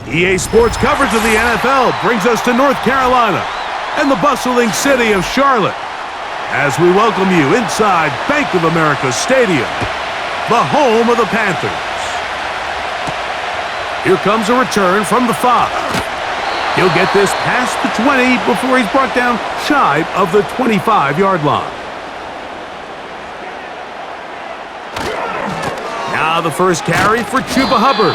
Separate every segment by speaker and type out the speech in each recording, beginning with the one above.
Speaker 1: EA Sports coverage of the NFL brings us to North Carolina and the bustling city of Charlotte as we welcome you inside Bank of America Stadium, the home of the Panthers. Here comes a return from the 5. He'll get this past the 20 before he's brought down shy of the 25-yard line. Now the first carry for Chuba Hubbard.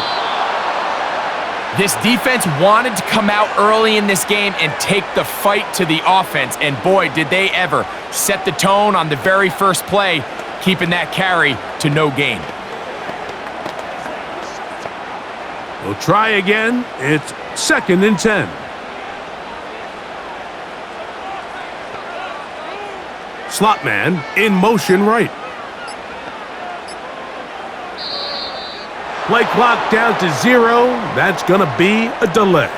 Speaker 2: This defense wanted to come out early in this game and take the fight to the offense, and boy, did they ever set the tone on the very first play, keeping that carry to no gain.
Speaker 1: We'll try again. It's 2nd and 10. Slot man in motion right. Play clock down to 0. That's going to be a delay.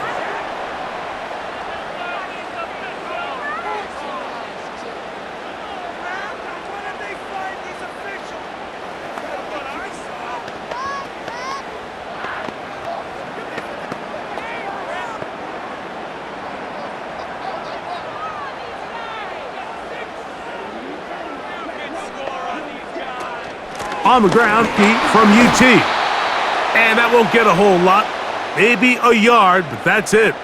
Speaker 1: On the ground, Pete from UT. And that won't get a whole lot. Maybe a yard, but that's it.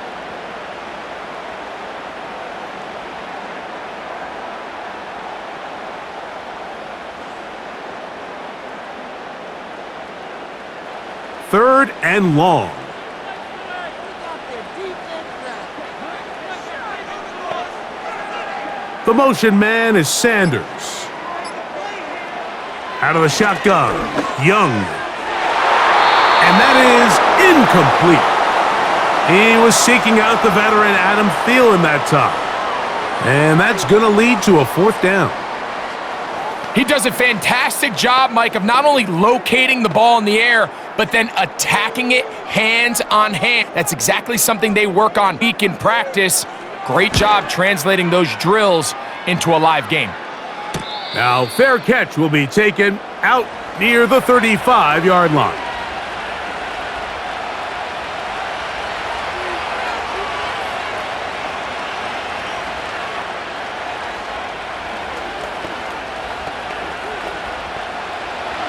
Speaker 1: Third and long. The motion man is Sanders. Out of the shotgun, Young. And that is incomplete. He was seeking out the veteran Adam Thielen that time. And that's going to lead to a 4th down.
Speaker 2: He does a fantastic job, Mike, of not only locating the ball in the air, but then attacking it hands on hand. That's exactly something they work on week in practice. Great job translating those drills into a live game.
Speaker 1: Now, fair catch will be taken out near the 35-yard line.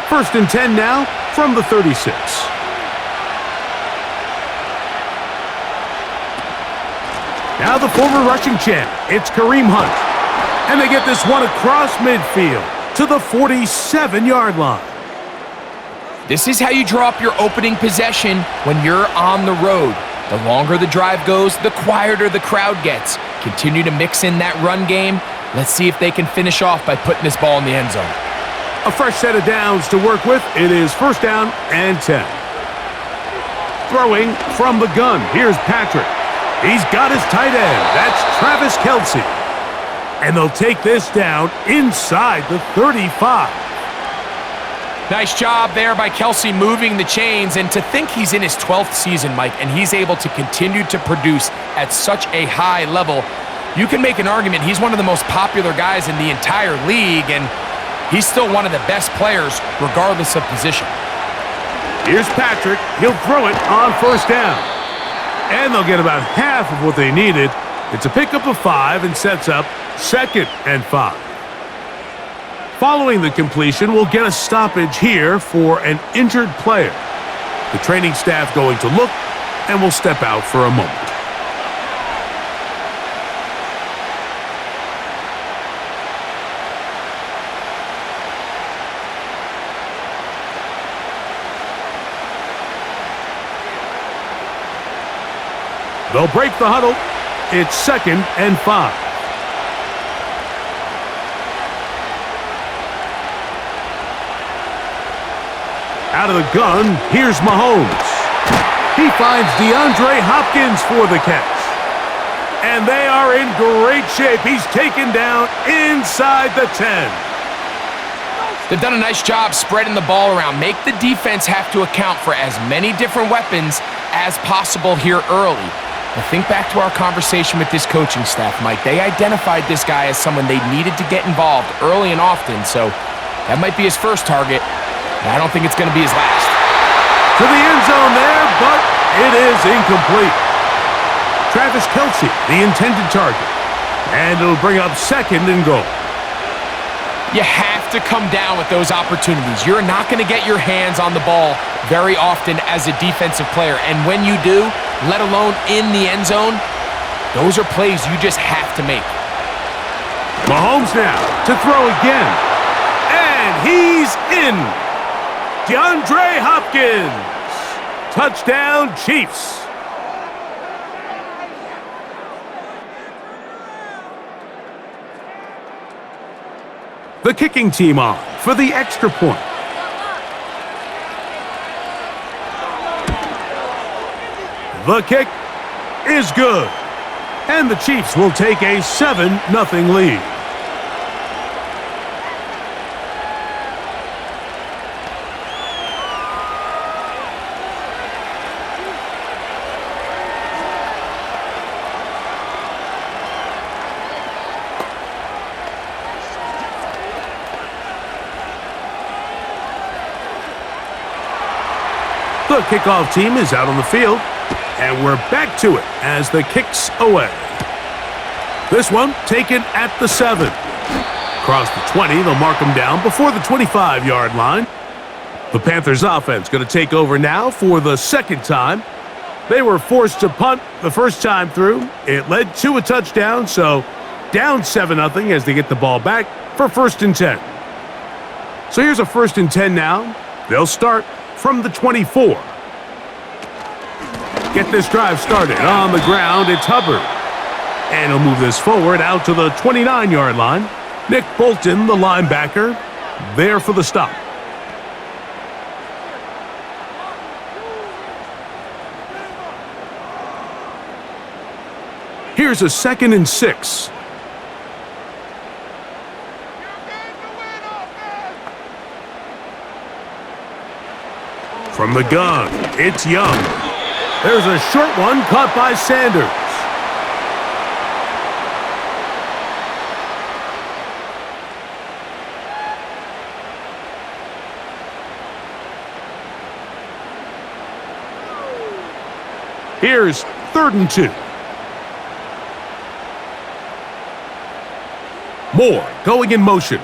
Speaker 1: First and 10 now from the 36. Now the former rushing champ, it's Kareem Hunt. And they get this one across midfield to the 47-yard line.
Speaker 2: This is how you draw up your opening possession when you're on the road. The longer the drive goes, the quieter the crowd gets. Continue to mix in that run game. Let's see if they can finish off by putting this ball in the end zone.
Speaker 1: A fresh set of downs to work with. It is 1st down and 10. Throwing from the gun. Here's Patrick. He's got his tight end. That's Travis Kelce. And they'll take this down inside the 35.
Speaker 2: Nice job there by Kelce moving the chains, and to think he's in his 12th season, Mike, and he's able to continue to produce at such a high level. You can make an argument he's one of the most popular guys in the entire league, and he's still one of the best players regardless of position.
Speaker 1: Here's Patrick. He'll throw it on 1st down. And they'll get about half of what they needed. It's a pickup of 5 and sets up 2nd and 5. Following the completion, we'll get a stoppage here for an injured player. The training staff going to look, and we'll step out for a moment. They'll break the huddle. It's 2nd and 5. Out of the gun, here's Mahomes. He finds DeAndre Hopkins for the catch. And they are in great shape. He's taken down inside the 10.
Speaker 2: They've done a nice job spreading the ball around. Make the defense have to account for as many different weapons as possible here early. But think back to our conversation with this coaching staff, Mike. They identified this guy as someone they needed to get involved early and often, so that might be his first target, and I don't think it's going to be his last.
Speaker 1: To the end zone there, but It is incomplete. Travis Kelce, the intended target. And it'll bring up second and goal.
Speaker 2: You have to come down with those opportunities. You're not going to get your hands on the ball very often as a defensive player. And when you do, let alone in the end zone, those are plays you just have to make.
Speaker 1: Mahomes now to throw again. And he's in. DeAndre Hopkins. Touchdown, Chiefs. The kicking team on for the extra point. The kick is good. And the Chiefs will take a 7-0 lead. The kickoff team is out on the field, and we're back to it as the kick's away. This one taken at the 7. Across the 20, they'll mark them down before the 25-yard line. The Panthers offense going to take over now for the second time. They were forced to punt the first time through. It led to a touchdown, so down 7-0 as they get the ball back for 1st and 10. So here's a 1st and 10 now. They'll start from the 24. Get this drive started on the ground. It's Hubbard. And he'll move this forward out to the 29-yard line. Nick Bolton, the linebacker, there for the stop. Here's a 2nd and 6. From the gun, it's Young. There's a short one caught by Sanders. Here's 3rd and 2. Moore going in motion.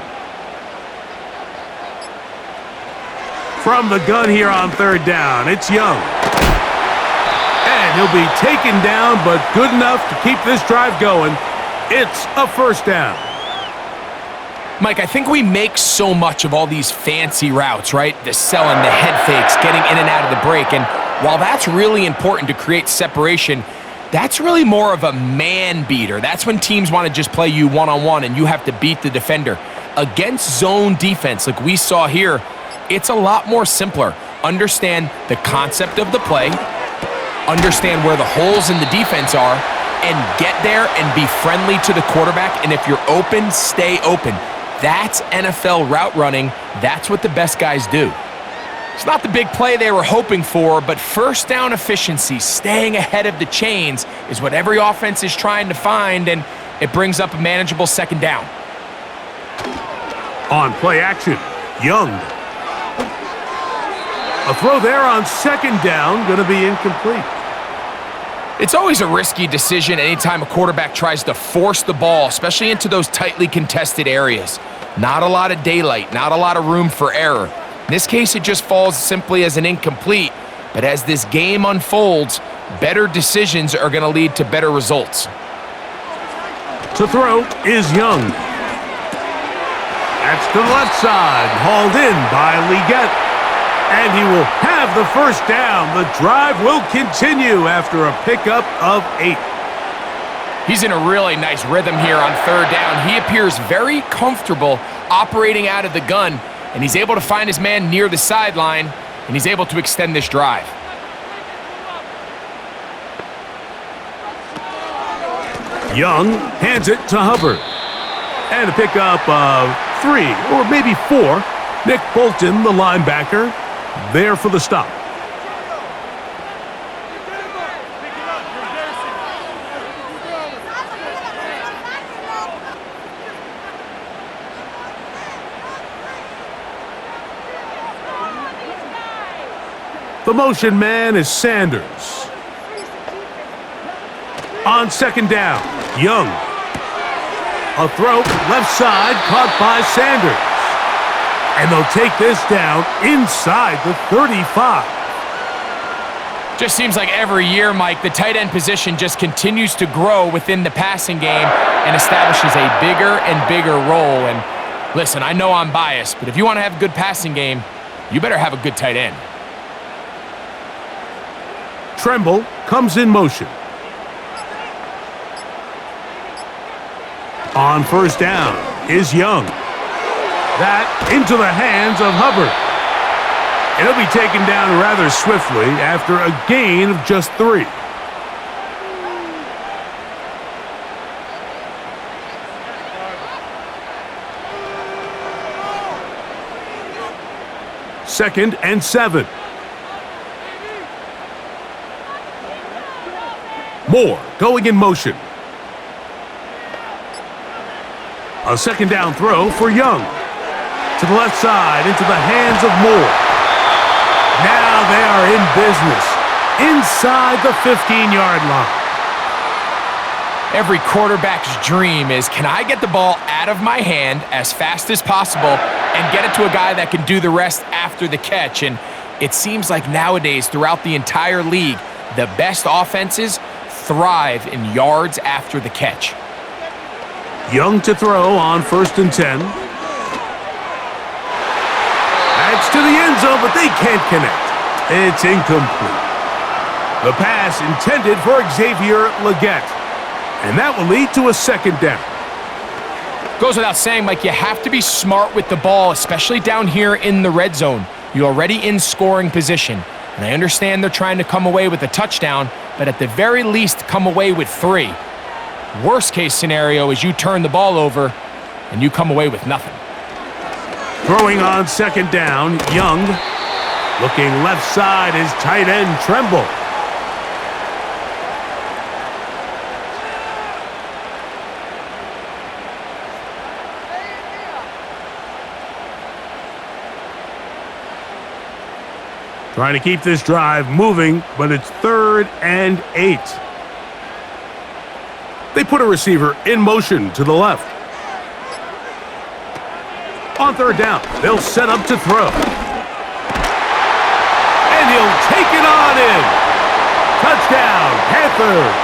Speaker 1: From the gun here on 3rd down, it's Young. And he'll be taken down, but good enough to keep this drive going. It's a 1st down.
Speaker 2: Mike, I think we make so much of all these fancy routes, right? The selling, the head fakes, getting in and out of the break. And while that's really important to create separation, that's really more of a man beater. That's when teams want to just play you one-on-one and you have to beat the defender. Against zone defense, like we saw here, it's a lot more simpler. Understand the concept of the play, understand where the holes in the defense are, and get there and be friendly to the quarterback. And if you're open, stay open. That's NFL route running. That's what the best guys do. It's not the big play they were hoping for, but 1st down efficiency, staying ahead of the chains, is what every offense is trying to find, and it brings up a manageable 2nd down.
Speaker 1: On play action, Young. A throw there on 2nd down, going to be incomplete.
Speaker 2: It's always a risky decision anytime a quarterback tries to force the ball, especially into those tightly contested areas. Not a lot of daylight, not a lot of room for error. In this case, it just falls simply as an incomplete, but as this game unfolds, better decisions are going to lead to better results.
Speaker 1: To throw is Young. That's to the left side, hauled in by Leggett. And he will have the 1st down. The drive will continue after a pickup of 8.
Speaker 2: He's in a really nice rhythm here on 3rd down. He appears very comfortable operating out of the gun, and he's able to find his man near the sideline, and he's able to extend this drive.
Speaker 1: Young hands it to Hubbard. And a pickup of 3, or maybe 4. Nick Bolton, the linebacker, there for the stop. The motion man is Sanders. On second down, Young. A throw left side caught by Sanders. And they'll take this down inside the 35.
Speaker 2: Just seems like every year, Mike, the tight end position just continues to grow within the passing game and establishes a bigger and bigger role. And listen, I know I'm biased, but if you want to have a good passing game, you better have a good tight end.
Speaker 1: Tremble comes in motion. On first down is Young. That into the hands of Hubbard. And he'll be taken down rather swiftly after a gain of just 3. Second and 7. Moore going in motion. A second down throw for Young. To the left side, into the hands of Moore. Now they are in business. Inside the 15-yard line.
Speaker 2: Every quarterback's dream is, can I get the ball out of my hand as fast as possible and get it to a guy that can do the rest after the catch? And it seems like nowadays, throughout the entire league, the best offenses thrive in yards after the catch.
Speaker 1: Young to throw on first and 10. That's to the end zone, but they can't connect. It's incomplete. The pass intended for Xavier Legette. And that will lead to a second down.
Speaker 2: Goes without saying, Mike, you have to be smart with the ball, especially down here in the red zone. You're already in scoring position. And I understand they're trying to come away with a touchdown, but at the very least, come away with 3. Worst case scenario is you turn the ball over and you come away with nothing.
Speaker 1: Throwing on second down, Young. Looking left side is tight end Tremble. Trying to keep this drive moving, but it's 3rd and 8. They put a receiver in motion to the left. On third down, they'll set up to throw. And he'll take it on in. Touchdown, Panthers.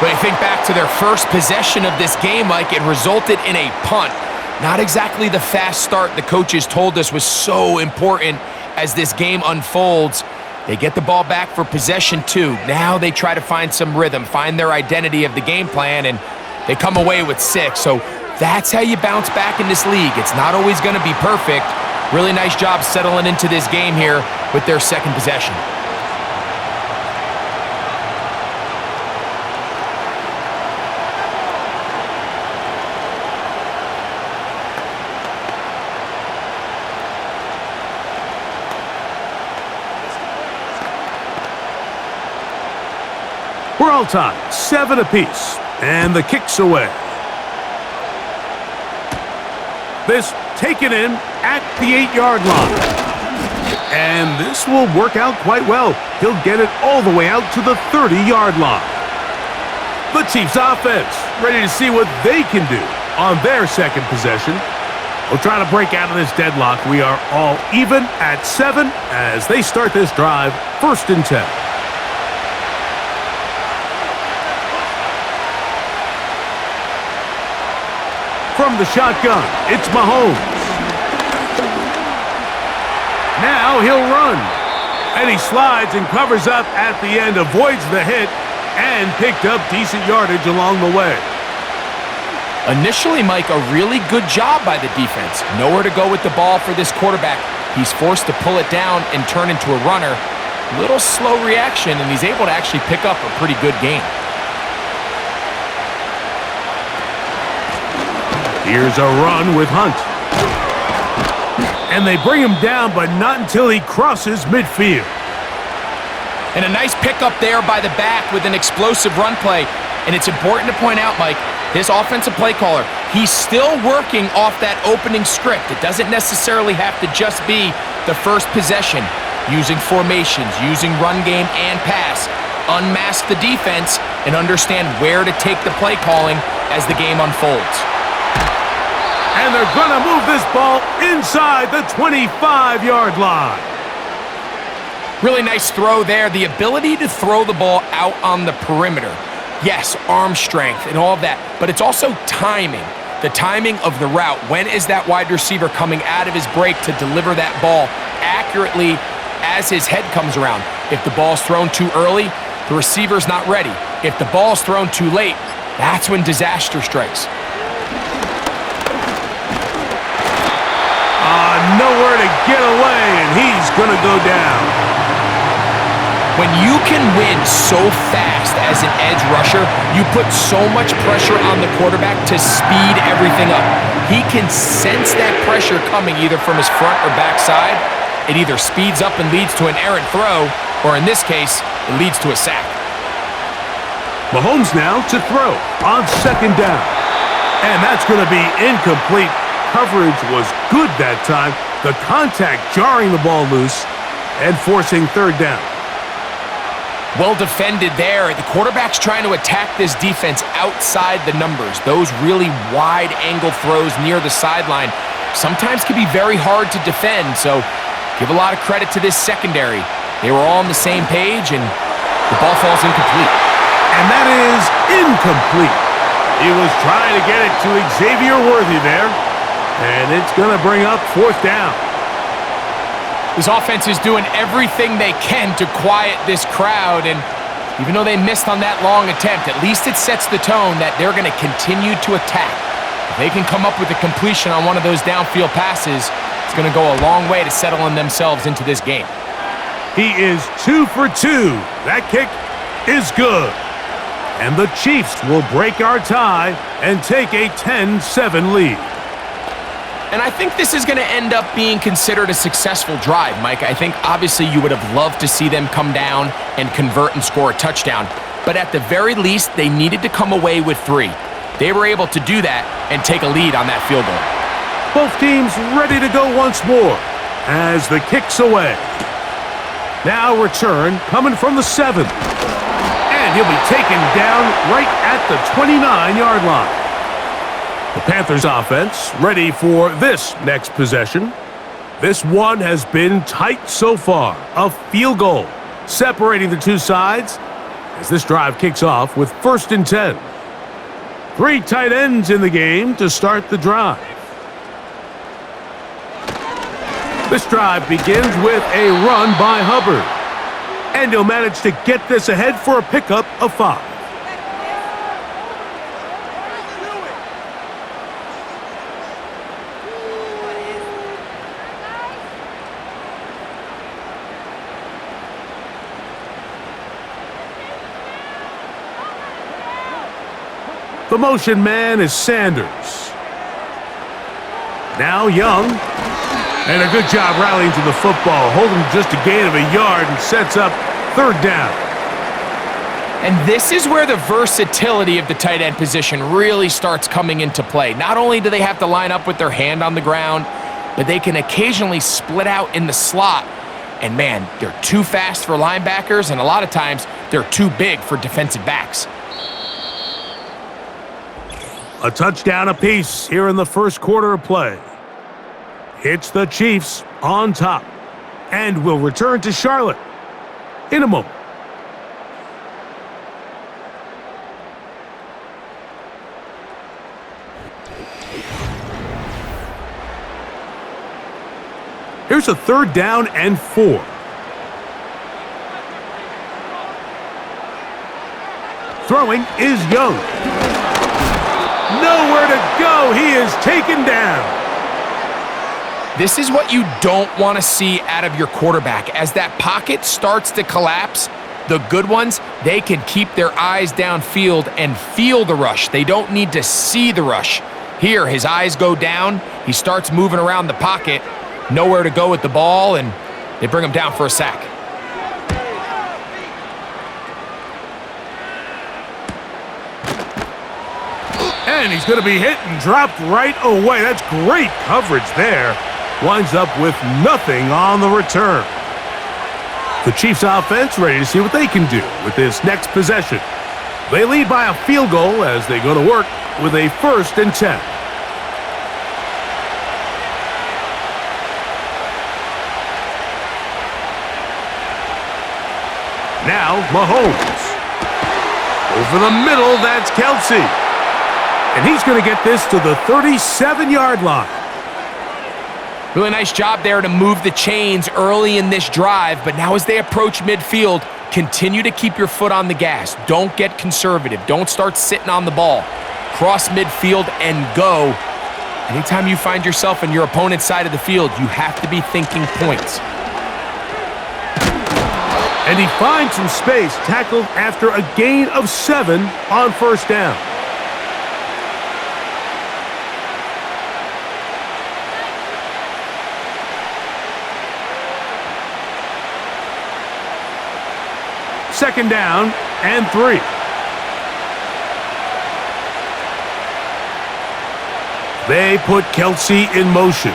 Speaker 2: But you think back to their first possession of this game, Mike, it resulted in a punt. Not exactly the fast start the coaches told us was so important as this game unfolds. They get the ball back for possession 2. Now they try to find some rhythm, find their identity of the game plan, and they come away with 6. So that's how you bounce back in this league. It's not always going to be perfect. Really nice job settling into this game here with their second possession.
Speaker 1: We're all tied, 7 apiece, and the kick's away. This taken in at the 8-yard line. And this will work out quite well. He'll get it all the way out to the 30-yard line. The Chiefs offense ready to see what they can do on their second possession. We'll try to break out of this deadlock. We are all even at 7 as they start this drive, 1st and 10. From the shotgun, it's Mahomes. Now he'll run. And he slides and covers up at the end, avoids the hit, and picked up decent yardage along the way.
Speaker 2: Initially, Mike, a really good job by the defense. Nowhere to go with the ball for this quarterback. He's forced to pull it down and turn into a runner. Little slow reaction, and he's able to actually pick up a pretty good gain.
Speaker 1: Here's a run with Hunt. And they bring him down, but not until he crosses midfield.
Speaker 2: And a nice pickup there by the back with an explosive run play. And it's important to point out, Mike, this offensive play caller, he's still working off that opening script. It doesn't necessarily have to just be the first possession. using formations, using run game and pass, unmask the defense, and understand where to take the play calling as the game unfolds.
Speaker 1: And they're going to move this ball inside the 25-yard line.
Speaker 2: Really nice throw there. The ability to throw the ball out on the perimeter. Yes, arm strength and all of that, but it's also timing. The timing of the route. When is that wide receiver coming out of his break to deliver that ball accurately as his head comes around? If the ball's thrown too early, the receiver's not ready. If the ball's thrown too late, that's when disaster strikes.
Speaker 1: Nowhere to get away, and he's going to go down.
Speaker 2: When you can win so fast as an edge rusher, you put so much pressure on the quarterback to speed everything up. He can sense that pressure coming either from his front or back side. It either speeds up and leads to an errant throw, or in this case, it leads to a sack.
Speaker 1: Mahomes now to throw on second down. And that's going to be incomplete. Coverage was good that time. The contact jarring the ball loose and forcing third down.
Speaker 2: Well defended there. The quarterback's trying to attack this defense outside the numbers. Those really wide angle throws near the sideline sometimes can be very hard to defend, so give a lot of credit to this secondary. They were all on the same page, and the ball falls incomplete.
Speaker 1: And that is incomplete. He was trying to get it to Xavier Worthy there, and it's going to bring up fourth down.
Speaker 2: This offense is doing everything they can to quiet this crowd, and even though they missed on that long attempt, at least it sets the tone that they're going to continue to attack. If they can come up with a completion on one of those downfield passes, it's going to go a long way to settling themselves into this game.
Speaker 1: He is 2 for 2. That kick is good. And the Chiefs will break our tie and take a 10-7 lead.
Speaker 2: And I think this is going to end up being considered a successful drive, Mike. I think obviously you would have loved to see them come down and convert and score a touchdown. But at the very least, they needed to come away with 3. They were able to do that and take a lead on that field goal.
Speaker 1: Both teams ready to go once more as the kick's away. Now return coming from the 7th. And he'll be taken down right at the 29-yard line. The Panthers offense ready for this next possession. This one has been tight so far. A field goal separating the two sides as this drive kicks off with 1st and 10. 3 tight ends in the game to start the drive. This drive begins with a run by Hubbard. And he'll manage to get this ahead for a pickup of 5. The motion man is Sanders. Now Young. And a good job rallying to the football, holding just a gain of a yard and sets up 3rd down.
Speaker 2: And this is where the versatility of the tight end position really starts coming into play. Not only do they have to line up with their hand on the ground, but they can occasionally split out in the slot. And man, they're too fast for linebackers, and a lot of times they're too big for defensive backs.
Speaker 1: A touchdown apiece here in the first quarter of play. It's the Chiefs on top, and will return to Charlotte in a moment. Here's a 3rd down and 4. Throwing is Young. Nowhere to go. He is taken down.
Speaker 2: This is what you don't want to see out of your quarterback. As that pocket starts to collapse, the good ones, they can keep their eyes downfield and feel the rush. They don't need to see the rush. Here, his eyes go down. He starts moving around the pocket. Nowhere to go with the ball, and they bring him down for a sack.
Speaker 1: And he's going to be hit and dropped right away. That's great coverage there. Winds up with nothing on the return. The Chiefs offense ready to see what they can do with this next possession. They lead by a field goal as they go to work with a 1st and 10. Now, Mahomes. Over the middle, that's Kelsey. And he's going to get this to the 37-yard line.
Speaker 2: Really nice job there to move the chains early in this drive, but now as they approach midfield, continue to keep your foot on the gas. Don't get conservative. Don't start sitting on the ball. Cross midfield and go. Anytime you find yourself on your opponent's side of the field, you have to be thinking points.
Speaker 1: And he finds some space, tackled after a gain of 7 on 1st down. Second down and 3. They put Kelsey in motion.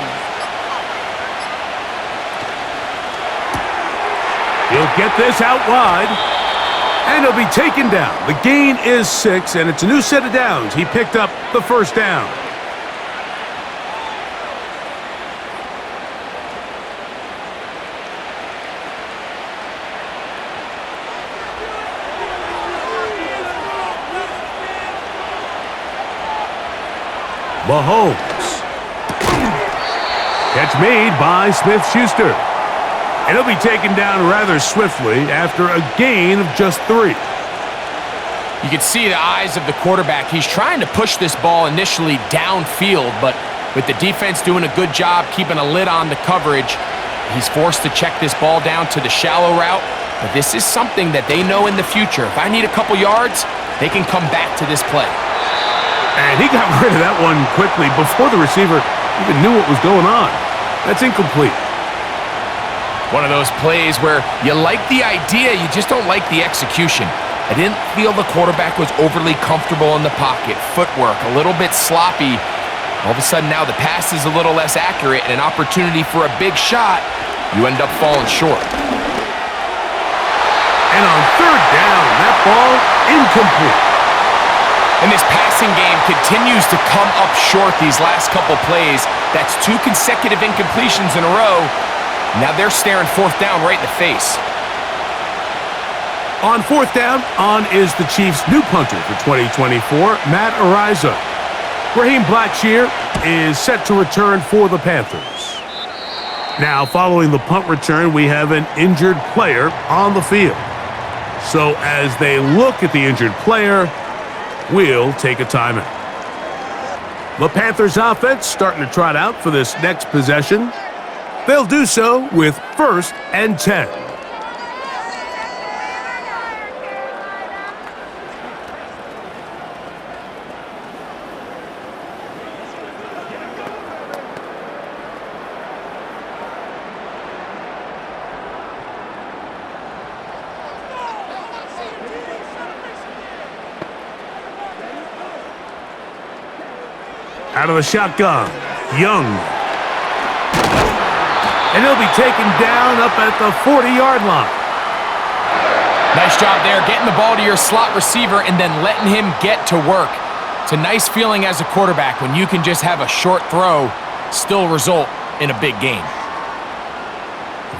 Speaker 1: He'll get this out wide, and he'll be taken down. The gain is 6, and it's a new set of downs. He picked up the 1st down. Mahomes. Catch made by Smith-Schuster. And he'll be taken down rather swiftly after a gain of just 3.
Speaker 2: You can see the eyes of the quarterback. He's trying to push this ball initially downfield, but with the defense doing a good job keeping a lid on the coverage, he's forced to check this ball down to the shallow route. But this is something that they know in the future. If I need a couple yards, they can come back to this play.
Speaker 1: And he got rid of that one quickly before the receiver even knew what was going on. That's incomplete.
Speaker 2: One of those plays where you like the idea, you just don't like the execution. I didn't feel the quarterback was overly comfortable in the pocket. Footwork, a little bit sloppy. All of a sudden now the pass is a little less accurate and an opportunity for a big shot. You end up falling short.
Speaker 1: And on 3rd down, that ball incomplete.
Speaker 2: And this passing game continues to come up short these last couple plays. That's 2 consecutive incompletions in a row. Now they're staring 4th down right in the face.
Speaker 1: On 4th down, on is the Chiefs' new punter for 2024, Matt Ariza. Raheem Blackshear is set to return for the Panthers. Now, following the punt return, we have an injured player on the field. So as they look at the injured player, we'll take a timeout. The Panthers offense starting to trot out for this next possession. They'll do so with 1st and 10. Out of the shotgun, Young. And he'll be taken down up at the 40-yard line.
Speaker 2: Nice job there, getting the ball to your slot receiver and then letting him get to work. It's a nice feeling as a quarterback when you can just have a short throw, still result in a big game.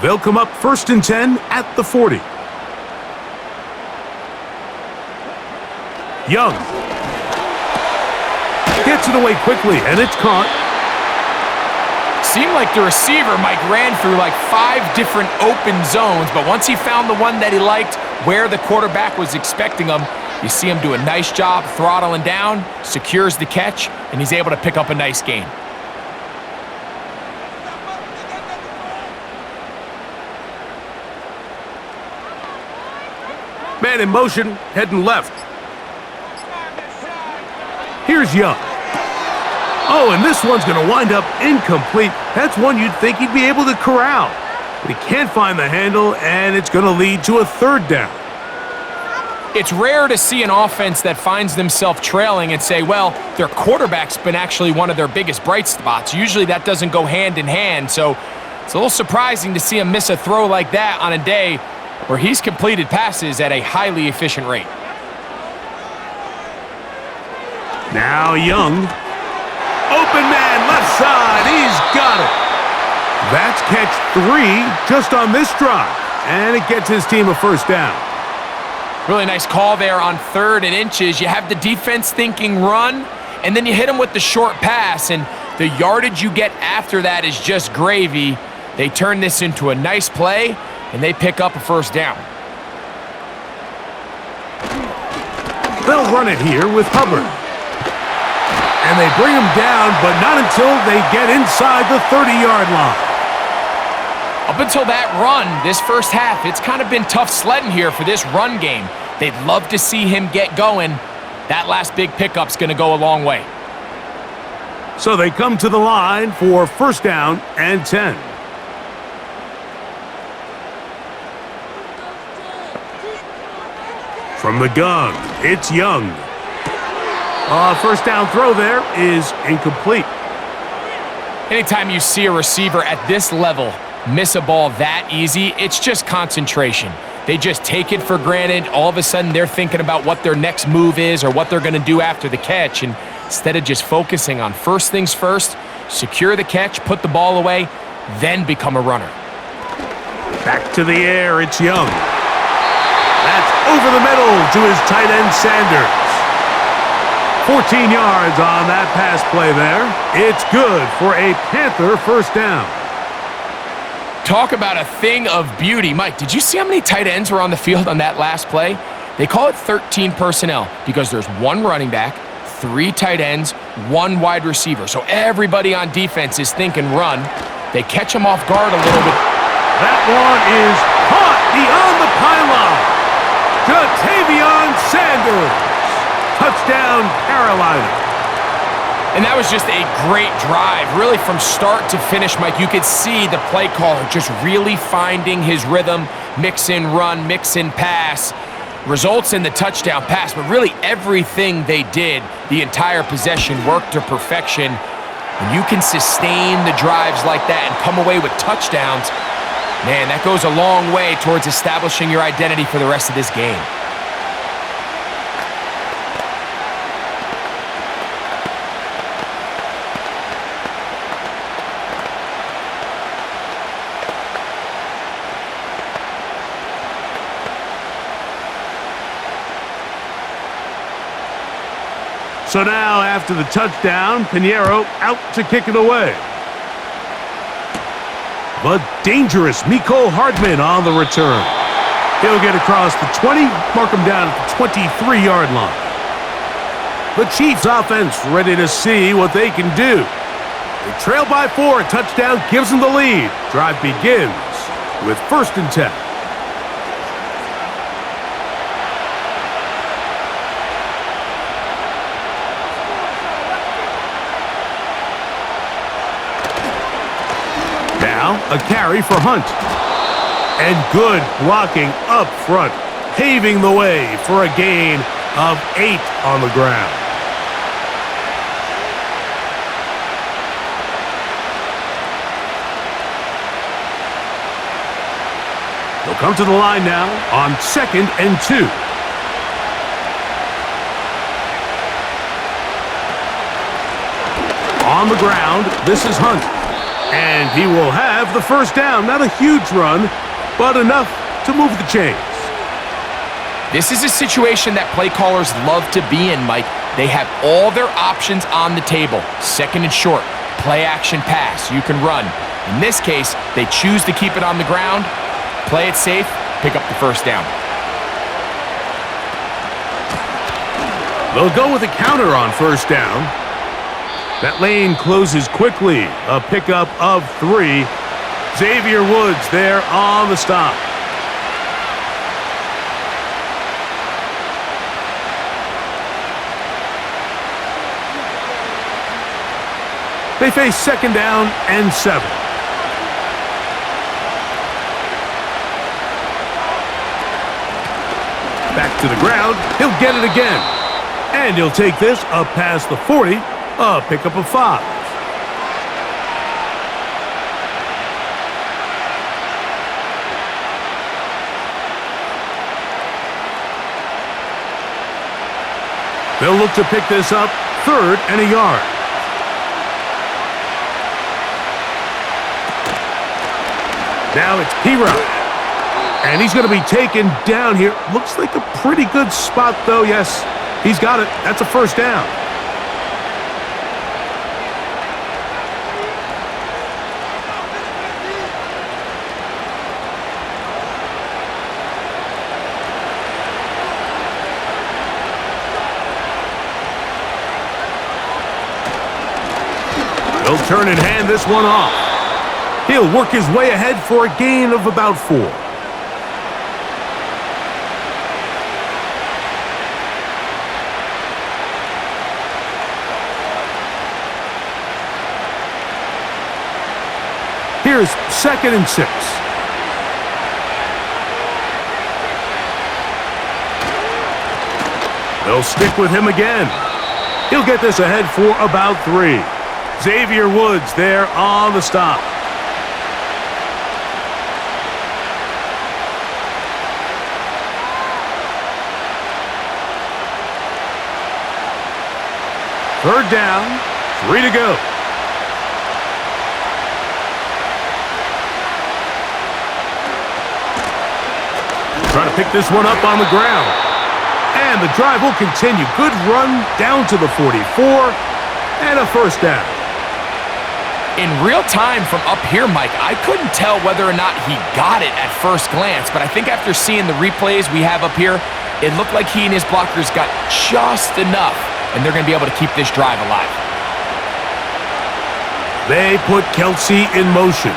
Speaker 1: They'll come up 1st and 10 at the 40. Young. Gets it away quickly, and it's caught.
Speaker 2: Seemed like the receiver, Mike, ran through like 5 different open zones, but once he found the one that he liked, where the quarterback was expecting him, you see him do a nice job throttling down, secures the catch, and he's able to pick up a nice gain.
Speaker 1: Man in motion, heading left. Here's Young. Oh, and this one's going to wind up incomplete. That's one you'd think he'd be able to corral. But he can't find the handle, and it's going to lead to a 3rd down.
Speaker 2: It's rare to see an offense that finds themselves trailing and say, well, their quarterback's been actually one of their biggest bright spots. Usually that doesn't go hand in hand, so it's a little surprising to see him miss a throw like that on a day where he's completed passes at a highly efficient rate.
Speaker 1: Now Young. Open man, left side. He's got it. That's catch 3 just on this drive. And it gets his team a first down.
Speaker 2: Really nice call there on 3rd and inches. You have the defense thinking run, and then you hit them with the short pass, and the yardage you get after that is just gravy. They turn this into a nice play, and they pick up a first down.
Speaker 1: They'll run it here with Hubbard. And they bring him down, but not until they get inside the 30-yard line.
Speaker 2: Up until that run, this first half, it's kind of been tough sledding here for this run game. They'd love to see him get going. That last big pickup's going to go a long way.
Speaker 1: So they come to the line for first down and 10. From the gun, it's Young. First down throw there is incomplete.
Speaker 2: Anytime you see a receiver at this level miss a ball that easy, it's just concentration. They just take it for granted. All of a sudden, they're thinking about what their next move is or what they're going to do after the catch. And instead of just focusing on first things first, secure the catch, put the ball away, then become a runner.
Speaker 1: Back to the air, it's Young. That's over the middle to his tight end, Sanders. 14 yards on that pass play there. It's good for a Panther first down.
Speaker 2: Talk about a thing of beauty. Mike, did you see how many tight ends were on the field on that last play? They call it 13 personnel because there's 1 running back, 3 tight ends, 1 wide receiver. So everybody on defense is thinking run. They catch him off guard a little bit.
Speaker 1: That one is caught beyond the pylon. Jatavion Sanders. Touchdown, Carolina.
Speaker 2: And that was just a great drive, really from start to finish, Mike. You could see the play caller just really finding his rhythm, mix in run, mix in pass, results in the touchdown pass, but really everything they did, the entire possession worked to perfection. When you can sustain the drives like that and come away with touchdowns, man, that goes a long way towards establishing your identity for the rest of this game.
Speaker 1: So now, after the touchdown, Pinheiro out to kick it away. But dangerous Mecole Hardman on the return. He'll get across the 20, mark him down at the 23-yard line. The Chiefs offense ready to see what they can do. They trail by 4, a touchdown gives them the lead. Drive begins with 1st and 10. A carry for Hunt. And good blocking up front, paving the way for a gain of 8 on the ground. They'll come to the line now on 2nd and 2. On the ground, this is Hunt. And he will have the first down. Not a huge run, but enough to move the chains.
Speaker 2: This is a situation that play callers love to be in, Mike. They have all their options on the table. 2nd and short, play action pass, you can run. In this case, they choose to keep it on the ground, play it safe, pick up the first down.
Speaker 1: They'll go with a counter on first down. That lane closes quickly. A pickup of 3. Xavier Woods there on the stop. They face 2nd down and 7. Back to the ground. He'll get it again. And he'll take this up past the 40. A pickup of 5. They'll look to pick this up, 3rd and a yard. Now it's P-Rod. And he's going to be taken down here. Looks like a pretty good spot, though. Yes, he's got it. That's a 1st down. He'll turn and hand this one off. He'll work his way ahead for a gain of about 4. Here's 2nd and 6. They'll stick with him again. He'll get this ahead for about 3. Xavier Woods there on the stop. Third down, 3 to go. Trying to pick this one up on the ground. And the drive will continue. Good run down to the 44 and a 1st down.
Speaker 2: In real time from up here, Mike, I couldn't tell whether or not he got it at first glance, but I think after seeing the replays we have up here, it looked like he and his blockers got just enough, and they're going to be able to keep this drive alive.
Speaker 1: They put Kelsey in motion.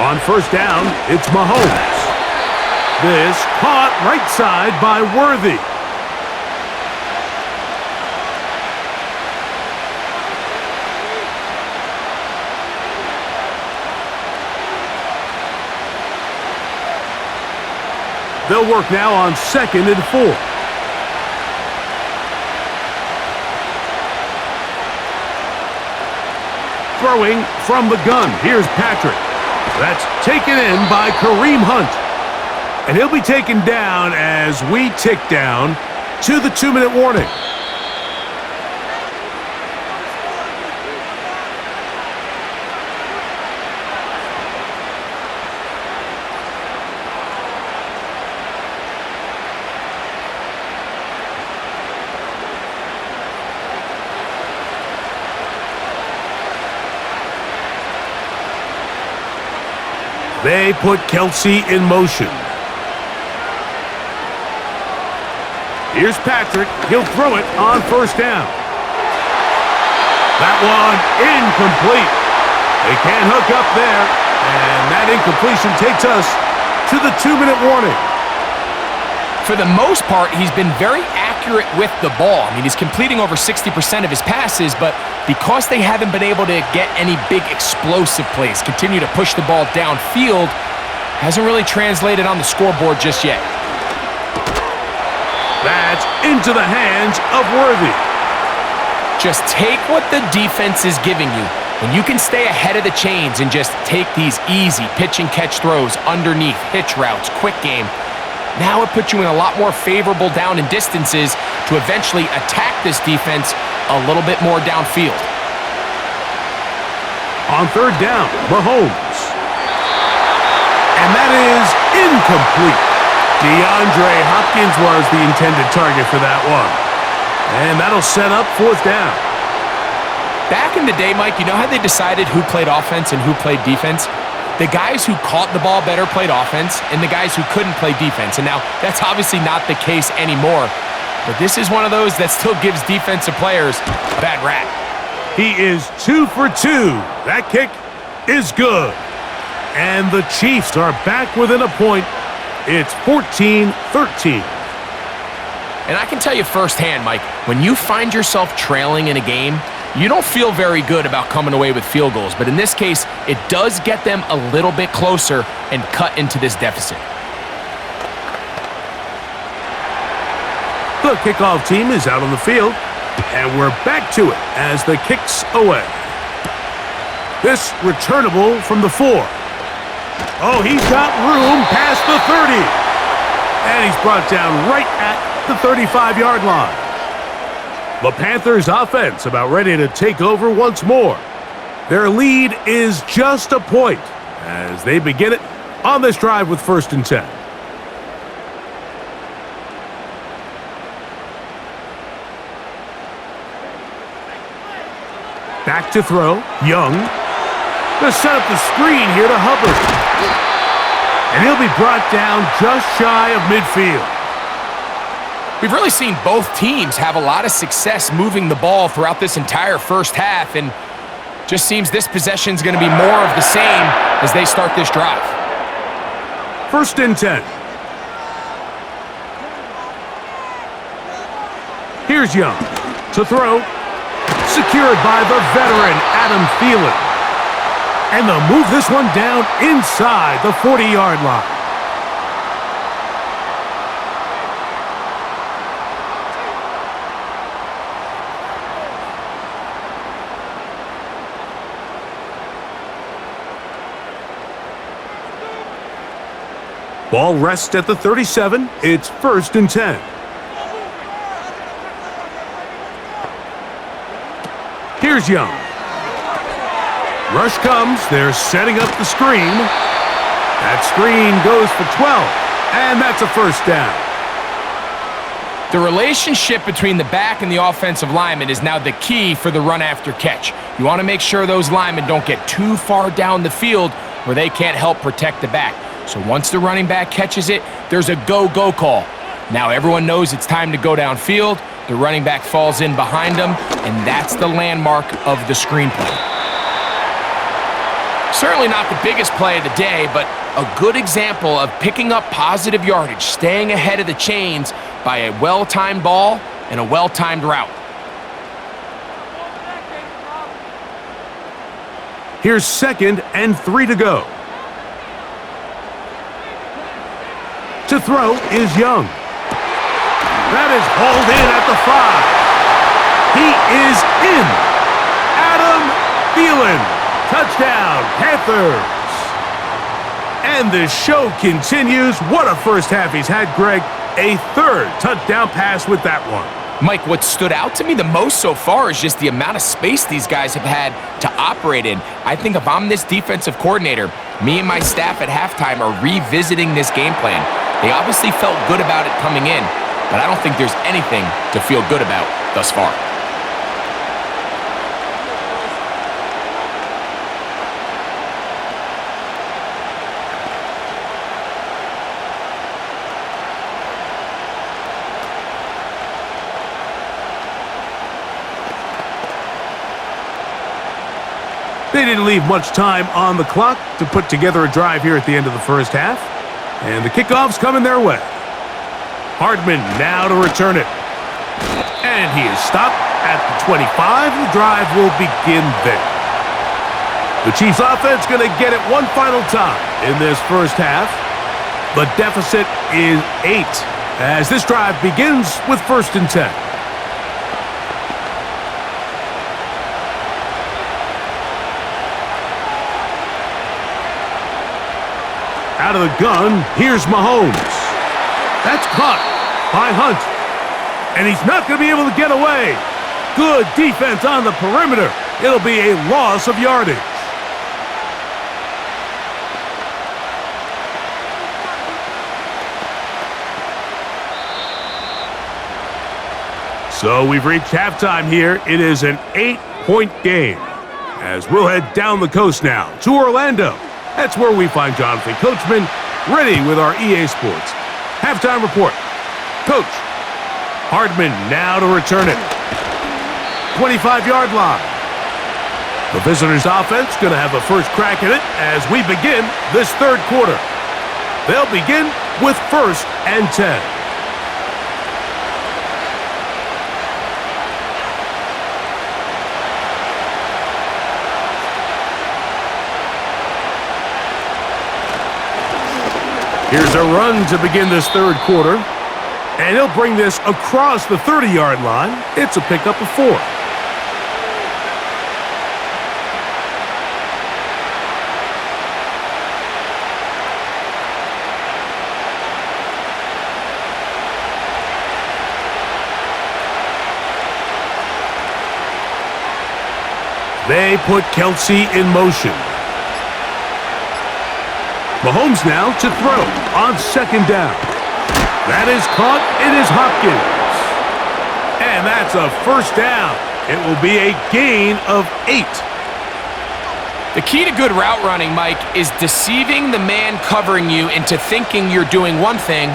Speaker 1: On 1st down, it's Mahomes. This caught right side by Worthy. They'll work now on 2nd and 4. Throwing from the gun. Here's Patrick. That's taken in by Kareem Hunt. And he'll be taken down as we tick down to the 2-minute warning. They put Kelsey in motion. Here's Patrick. He'll throw it on 1st down. That one incomplete. They can't hook up there. And that incompletion takes us to the 2-minute warning.
Speaker 2: For the most part, he's been very accurate with the ball. I mean, he's completing over 60% of his passes, but because they haven't been able to get any big explosive plays, continue to push the ball downfield, hasn't really translated on the scoreboard just yet.
Speaker 1: That's into the hands of Worthy.
Speaker 2: Just take what the defense is giving you. When you can stay ahead of the chains and just take these easy pitch and catch throws underneath, hitch routes, quick game, now it puts you in a lot more favorable down and distances to eventually attack this defense a little bit more downfield.
Speaker 1: On 3rd down, Mahomes. And that is incomplete. DeAndre Hopkins was the intended target for that one. And that'll set up 4th down.
Speaker 2: Back in the day, Mike, you know how they decided who played offense and who played defense? The guys who caught the ball better played offense, and the guys who couldn't play defense. And now, that's obviously not the case anymore. But this is one of those that still gives defensive players a bad rap.
Speaker 1: He is 2 for 2. That kick is good. And the Chiefs are back within a point. It's 14-13.
Speaker 2: And I can tell you firsthand, Mike, when you find yourself trailing in a game, you don't feel very good about coming away with field goals. But in this case, it does get them a little bit closer and cut into this deficit.
Speaker 1: The kickoff team is out on the field, and we're back to it as the kick's away. This returnable from the 4. Oh, he's got room past the 30. And he's brought down right at the 35-yard line. The Panthers offense about ready to take over once more. Their lead is just a point as they begin it on this drive with 1st and 10. Back to throw, Young. Going to set up the screen here to Hubbard. And he'll be brought down just shy of midfield.
Speaker 2: We've really seen both teams have a lot of success moving the ball throughout this entire first half, and just seems this possession is going to be more of the same as they start this drive.
Speaker 1: 1st and 10. Here's Young to throw. Secured by the veteran Adam Thielen. And they'll move this one down inside the 40-yard line. Ball rests at the 37. It's 1st and 10. Here's Young. Rush comes. They're setting up the screen. That screen goes for 12, and that's a 1st down.
Speaker 2: The relationship between the back and the offensive lineman is now the key for the run after catch. You want to make sure those linemen don't get too far down the field where they can't help protect the back. So once the running back catches it, there's a go-go call. Now everyone knows it's time to go downfield. The running back falls in behind him, and that's the landmark of the screen play. Certainly not the biggest play of the day, but a good example of picking up positive yardage, staying ahead of the chains by a well-timed ball and a well-timed route.
Speaker 1: Here's 2nd and 3 to go. To throw is Young. That is hauled in at the 5. He is in. Adam Thielen. Touchdown, Panthers. And the show continues. What a first half he's had, Greg. A 3rd touchdown pass with that one.
Speaker 2: Mike, what stood out to me the most so far is just the amount of space these guys have had to operate in. I think if I'm this defensive coordinator, me and my staff at halftime are revisiting this game plan. They obviously felt good about it coming in, but I don't think there's anything to feel good about thus far.
Speaker 1: They didn't leave much time on the clock to put together a drive here at the end of the first half. And the kickoff's coming their way. Hardman now to return it. And he is stopped at the 25. The drive will begin there. The Chiefs offense going to get it one final time in this first half. The deficit is 8 as this drive begins with 1st and 10. Out of the gun, here's Mahomes. That's caught by Hunt. And he's not going to be able to get away. Good defense on the perimeter. It'll be a loss of yardage. So we've reached halftime here. It is an 8-point game. As we'll head down the coast now to Orlando. That's where we find Jonathan Coachman ready with our EA Sports halftime report. Coach, Hardman now to return it. 25-yard line. The visitors' offense going to have a first crack at it as we begin this 3rd quarter. They'll begin with 1st and 10. Here's a run to begin this 3rd quarter. And he'll bring this across the 30-yard line. It's a pickup of 4. They put Kelsey in motion. Mahomes now to throw on second down. That is caught. It is Hopkins. And that's a first down. It will be a gain of 8.
Speaker 2: The key to good route running, Mike, is deceiving the man covering you into thinking you're doing one thing,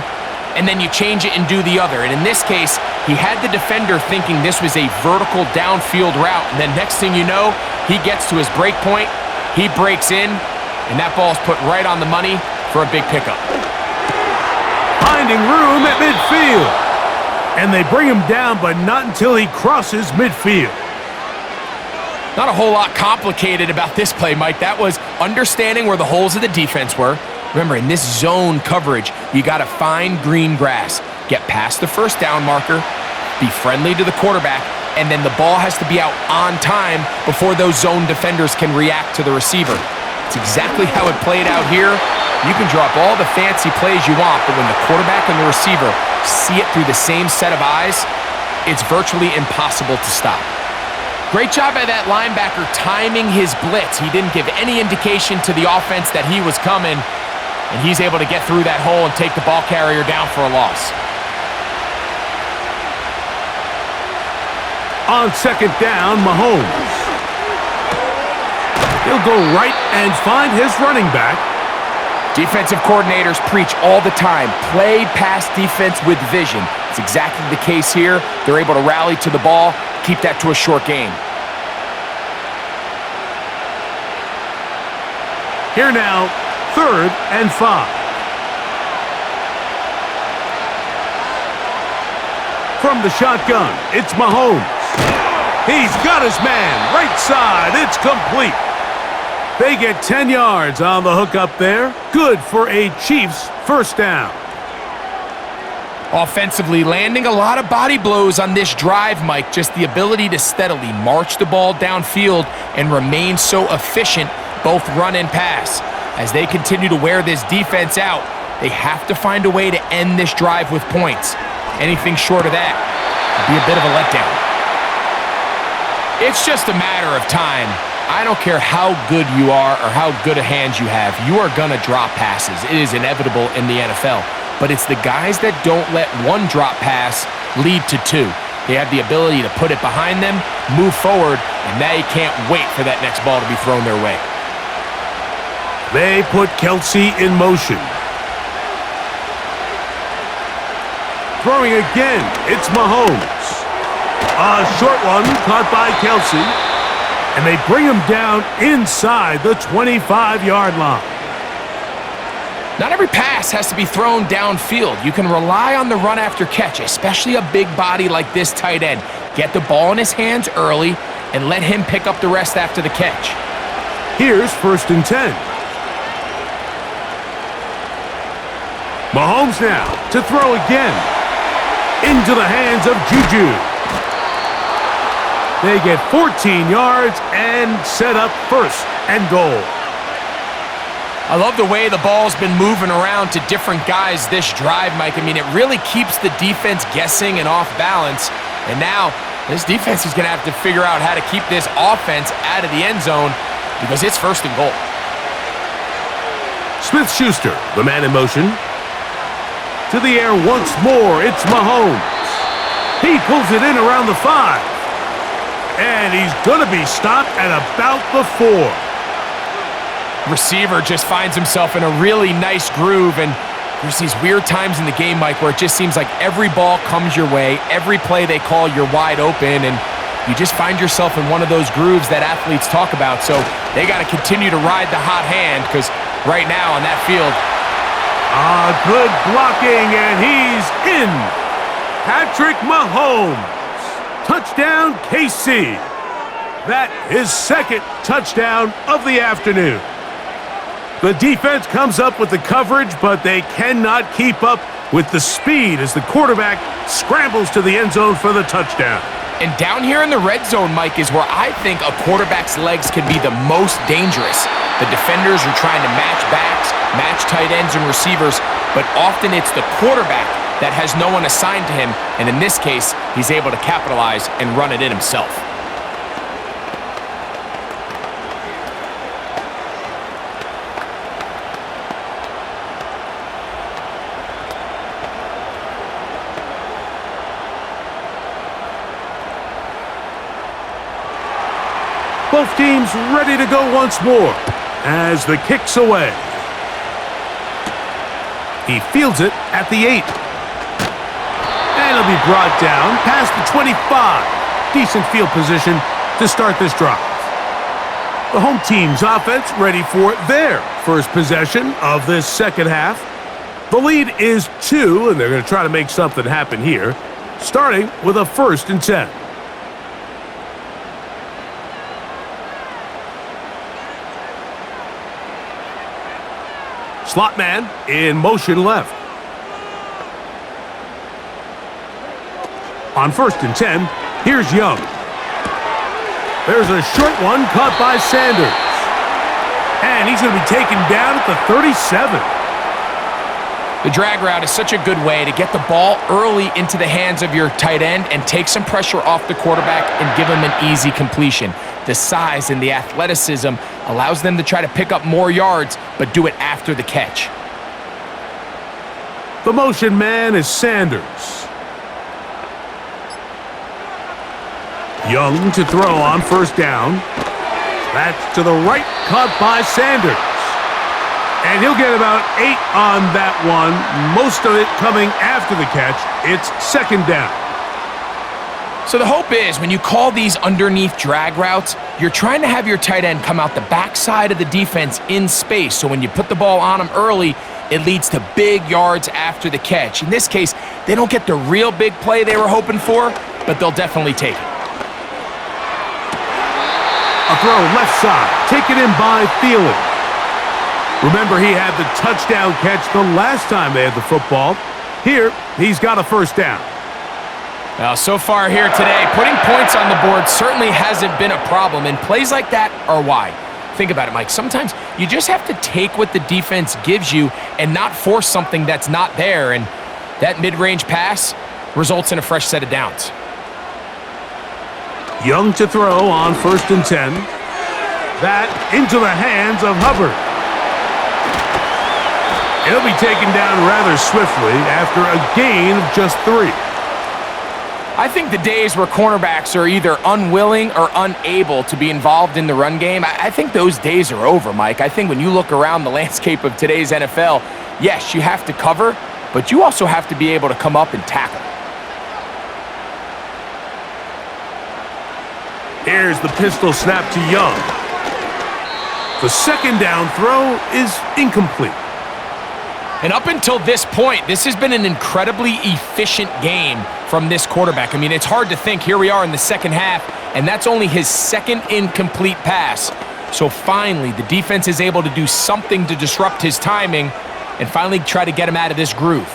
Speaker 2: and then you change it and do the other. And in this case, he had the defender thinking this was a vertical downfield route, and then next thing you know, he gets to his break point, he breaks in, and that ball's put right on the money for a big pickup.
Speaker 1: Finding room at midfield. And they bring him down, but not until he crosses midfield.
Speaker 2: Not a whole lot complicated about this play, Mike. That was understanding where the holes of the defense were. Remember, in this zone coverage, you got to find green grass, get past the first down marker, be friendly to the quarterback, and then the ball has to be out on time before those zone defenders can react to the receiver. It's exactly how it played out here. You can draw up all the fancy plays you want, but when the quarterback and the receiver see it through the same set of eyes, it's virtually impossible to stop. Great job by that linebacker timing his blitz. He didn't give any indication to the offense that he was coming, and he's able to get through that hole and take the ball carrier down for a loss.
Speaker 1: On second down, Mahomes. He'll go right and find his running back.
Speaker 2: Defensive coordinators preach all the time, play pass defense with vision. It's exactly the case here. They're able to rally to the ball, keep that to a short gain.
Speaker 1: Here now, 3rd and 5. From the shotgun, it's Mahomes. He's got his man, right side, it's complete. They get 10 yards on the hook up there. Good for a Chiefs first down.
Speaker 2: Offensively, landing a lot of body blows on this drive, Mike. Just the ability to steadily march the ball downfield and remain so efficient, both run and pass. As they continue to wear this defense out, they have to find a way to end this drive with points. Anything short of that would be a bit of a letdown. It's just a matter of time. I don't care how good you are or how good a hand you have, you are going to drop passes. It is inevitable in the NFL. But it's the guys that don't let one drop pass lead to 2. They have the ability to put it behind them, move forward, and they can't wait for that next ball to be thrown their way.
Speaker 1: They put Kelsey in motion. Throwing again, it's Mahomes. A short one caught by Kelsey. And they bring him down inside the 25-yard line.
Speaker 2: Not every pass has to be thrown downfield. You can rely on the run after catch, especially a big body like this tight end. Get the ball in his hands early and let him pick up the rest after the catch.
Speaker 1: Here's 1st and 10. Mahomes now to throw again. Into the hands of Juju. They get 14 yards and set up 1st and goal.
Speaker 2: I love the way the ball's been moving around to different guys this drive, Mike. I mean, it really keeps the defense guessing and off balance. And now, this defense is going to have to figure out how to keep this offense out of the end zone because it's 1st and goal.
Speaker 1: Smith-Schuster, the man in motion. To the air once more, it's Mahomes. He pulls it in around the 5. And he's going to be stopped at about the 4.
Speaker 2: Receiver just finds himself in a really nice groove, and there's these weird times in the game, Mike, where it just seems like every ball comes your way, every play they call, you're wide open, and you just find yourself in one of those grooves that athletes talk about. So they got to continue to ride the hot hand because right now on that field.
Speaker 1: Good blocking, and he's in. Patrick Mahomes. Touchdown, KC. That is 2nd touchdown of the afternoon. The defense comes up with the coverage, but they cannot keep up with the speed as the quarterback scrambles to the end zone for the touchdown.
Speaker 2: And down here in the red zone, Mike, is where I think a quarterback's legs can be the most dangerous. The defenders are trying to match backs, match tight ends and receivers, but often it's the quarterback that has no one assigned to him, and in this case, he's able to capitalize and run it in himself.
Speaker 1: both teams ready to go once more as the kick's away. He fields it at the 8. And it'll be brought down past the 25. Decent field position to start this drive. The home team's offense ready for their first possession of this second half. The lead is 2, and they're going to try to make something happen here, starting with a 1st and 10. Slot man in motion left. On 1st and 10, here's Young. There's a short one caught by Sanders. And he's going to be taken down at the 37.
Speaker 2: The drag route is such a good way to get the ball early into the hands of your tight end and take some pressure off the quarterback and give him an easy completion. The size and the athleticism allows them to try to pick up more yards, but do it after the catch.
Speaker 1: The motion man is Sanders. Young to throw on 1st down. That's to the right, caught by Sanders. And he'll get about 8 on that one, most of it coming after the catch. It's 2nd down.
Speaker 2: So the hope is when you call these underneath drag routes, you're trying to have your tight end come out the backside of the defense in space. So when you put the ball on him early, it leads to big yards after the catch. In this case, they don't get the real big play they were hoping for, but they'll definitely take it.
Speaker 1: A throw left side, taken in by Thielen. Remember, he had the touchdown catch the last time they had the football. Here, he's got a 1st down.
Speaker 2: Well, so far here today, putting points on the board certainly hasn't been a problem, and plays like that are why. Think about it, Mike. Sometimes you just have to take what the defense gives you and not force something that's not there, and that mid-range pass results in a fresh set of downs.
Speaker 1: Young to throw on 1st and 10. That into the hands of Hubbard. He'll be taken down rather swiftly after a gain of just 3.
Speaker 2: I think the days where cornerbacks are either unwilling or unable to be involved in the run game, I think those days are over, Mike. I think when you look around the landscape of today's NFL, yes, you have to cover, but you also have to be able to come up and tackle.
Speaker 1: Here's the pistol snap to Young. The 2nd down throw is incomplete.
Speaker 2: And up until this point, this has been an incredibly efficient game from this quarterback. I mean, it's hard to think. Here we are in the second half, and that's only his 2nd incomplete pass. So finally, the defense is able to do something to disrupt his timing and finally try to get him out of this groove.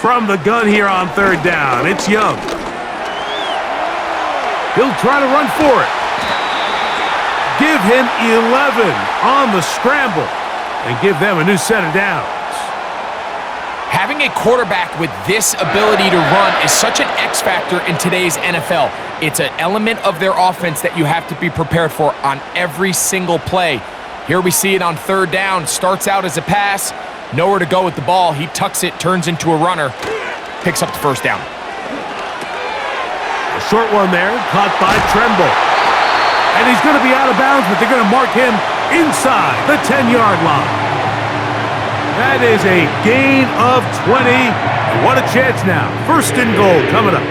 Speaker 1: From the gun here on 3rd down, it's Young. He'll try to run for it. Give him 11 on the scramble and give them a new set of downs.
Speaker 2: Having a quarterback with this ability to run is such an X factor in today's NFL. It's an element of their offense that you have to be prepared for on every single play. Here we see it on 3rd down. Starts out as a pass. Nowhere to go with the ball. He tucks it, turns into a runner, picks up the 1st down.
Speaker 1: A short one there, caught by Tremble. And he's going to be out of bounds, but they're going to mark him inside the 10-yard line. That is a gain of 20. And what a chance now. 1st and goal coming up.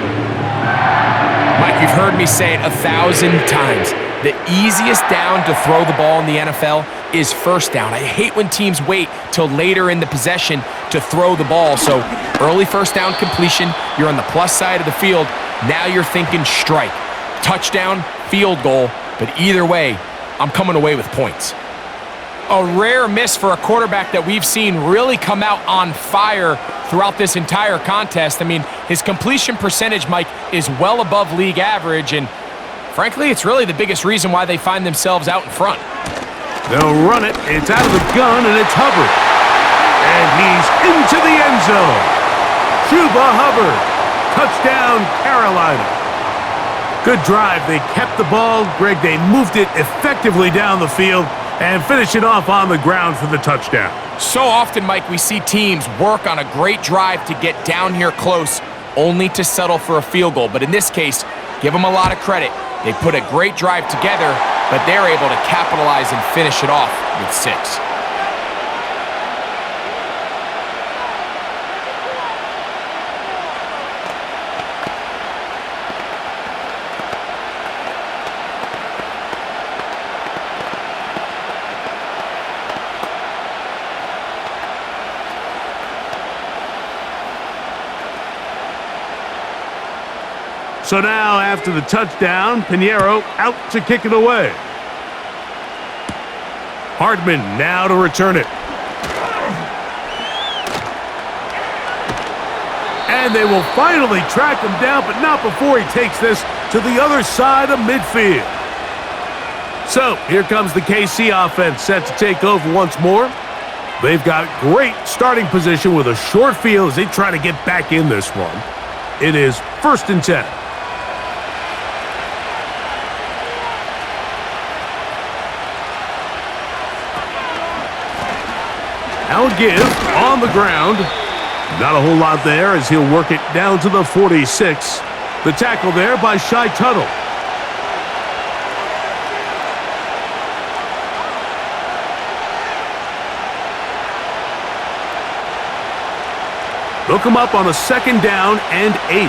Speaker 2: Mike, you've heard me say it 1,000 times. The easiest down to throw the ball in the NFL is 1st down. I hate when teams wait till later in the possession to throw the ball. So early 1st down completion, you're on the plus side of the field. Now you're thinking strike, touchdown, field goal. But either way, I'm coming away with points. A rare miss for a quarterback that we've seen really come out on fire throughout this entire contest. I mean, his completion percentage, Mike, is well above league average, and frankly, it's really the biggest reason why they find themselves out in front.
Speaker 1: They'll run it. It's out of the gun, and it's Hubbard. And he's into the end zone. Chuba Hubbard. Touchdown, Carolina. Good drive. They kept the ball. Greg, they moved it effectively down the field and finish it off on the ground for the touchdown.
Speaker 2: So often, Mike, we see teams work on a great drive to get down here close, only to settle for a field goal. But in this case, give them a lot of credit. They put a great drive together, but they're able to capitalize and finish it off with 6.
Speaker 1: So now, after the touchdown, Pinheiro out to kick it away. Hardman now to return it. And they will finally track him down, but not before he takes this to the other side of midfield. So, here comes the KC offense set to take over once more. They've got great starting position with a short field as they try to get back in this one. It is 1st and 10. Now a give on the ground. Not a whole lot there as he'll work it down to the 46. The tackle there by Shai Tuttle. They'll come up on a 2nd down and 8.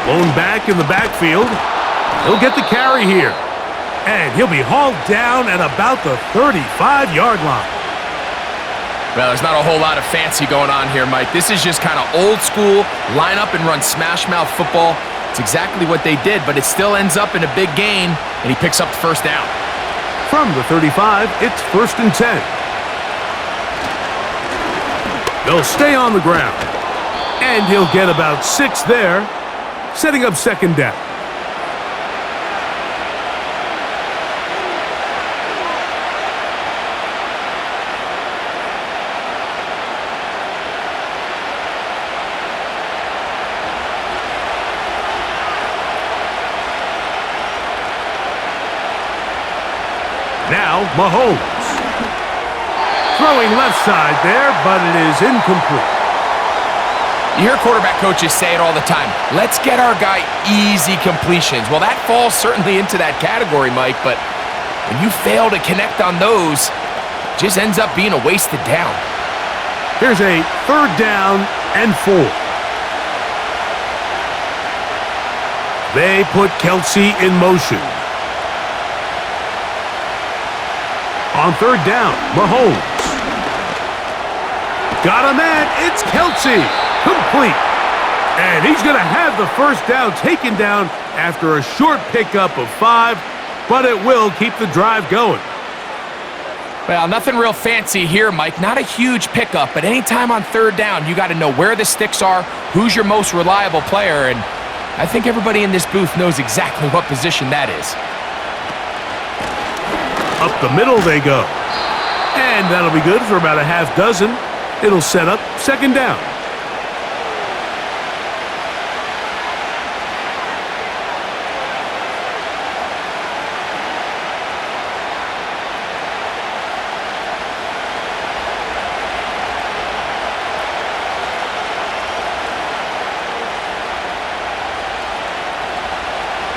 Speaker 1: Blown back in the backfield. He'll get the carry here. And he'll be hauled down at about the 35-yard line.
Speaker 2: Well, there's not a whole lot of fancy going on here, Mike. This is just kind of old school, line up and run smash mouth football. It's exactly what they did, but it still ends up in a big gain, and he picks up the 1st down.
Speaker 1: From the 35, it's 1st and 10. They'll stay on the ground. And he'll get about 6 there, setting up 2nd down. Now, Mahomes. Throwing left side there, but it is incomplete.
Speaker 2: You hear quarterback coaches say it all the time. Let's get our guy easy completions. Well, that falls certainly into that category, Mike, but when you fail to connect on those, it just ends up being a wasted down.
Speaker 1: Here's a 3rd down and 4. They put Kelsey in motion. On 3rd down, Mahomes. Got a man, it's Kelsey. Complete. And he's going to have the 1st down taken down after a short pickup of 5, but it will keep the drive going.
Speaker 2: Well, nothing real fancy here, Mike. Not a huge pickup, but anytime on 3rd down, you got to know where the sticks are, who's your most reliable player, and I think everybody in this booth knows exactly what position that is.
Speaker 1: Up the middle they go. And that'll be good for about a half dozen. It'll set up 2nd down.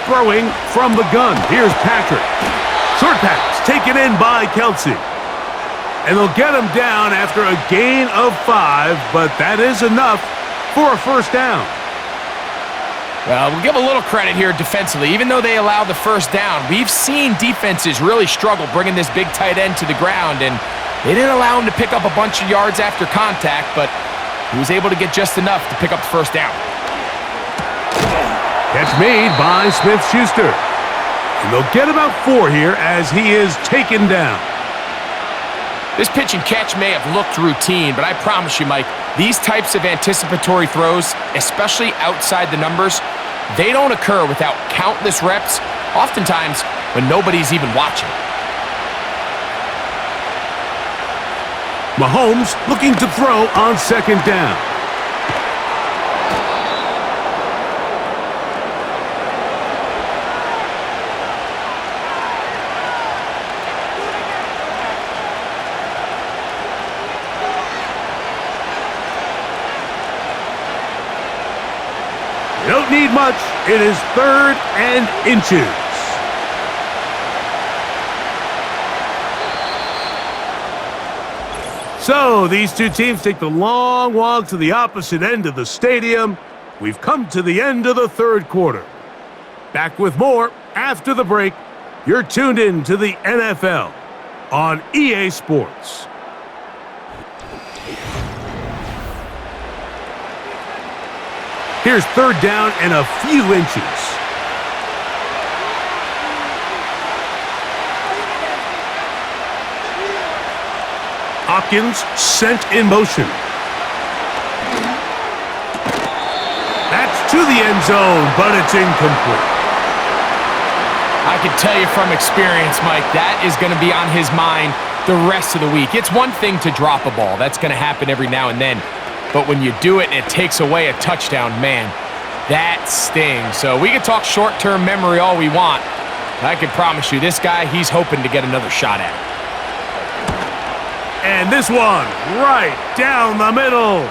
Speaker 1: Throwing from the gun. Here's Patrick. Short pass taken in by Kelsey. And they'll get him down after a gain of 5, but that is enough for a 1st down.
Speaker 2: Well, we'll give a little credit here defensively. Even though they allowed the 1st down, we've seen defenses really struggle bringing this big tight end to the ground, and they didn't allow him to pick up a bunch of yards after contact, but he was able to get just enough to pick up the 1st down.
Speaker 1: Catch made by Smith-Schuster. And they'll get about 4 here as he is taken down.
Speaker 2: This pitch and catch may have looked routine, but I promise you, Mike, these types of anticipatory throws, especially outside the numbers, they don't occur without countless reps, oftentimes when nobody's even watching.
Speaker 1: Mahomes looking to throw on 2nd down. need much. It is 3rd and inches. So these two teams take the long walk to the opposite end of the stadium. We've come to the end of the 3rd quarter. Back with more after the break. You're tuned in to the NFL on EA Sports. Here's 3rd down and a few inches. Hopkins sent in motion. That's to the end zone, but it's incomplete.
Speaker 2: I can tell you from experience, Mike, that is going to be on his mind the rest of the week. It's one thing to drop a ball. That's going to happen every now and then. But when you do it and it takes away a touchdown, man, that stings. So we can talk short-term memory all we want. I can promise you, this guy, he's hoping to get another shot at it.
Speaker 1: And this one, right down the middle.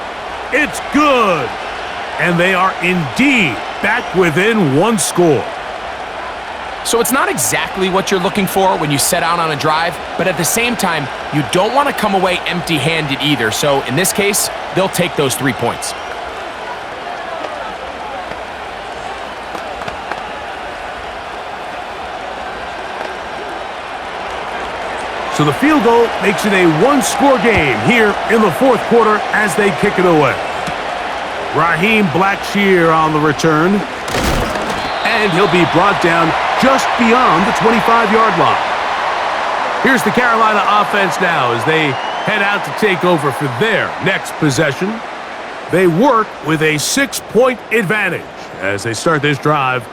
Speaker 1: It's good. And they are indeed back within one score.
Speaker 2: So it's not exactly what you're looking for when you set out on a drive, but at the same time, you don't want to come away empty-handed either. So in this case, they'll take those 3 points.
Speaker 1: So the field goal makes it a one-score game here in the 4th quarter as they kick it away. Raheem Blackshear on the return. And he'll be brought down just beyond the 25-yard line. Here's the Carolina offense now as they head out to take over for their next possession. They work with a 6-point advantage as they start this drive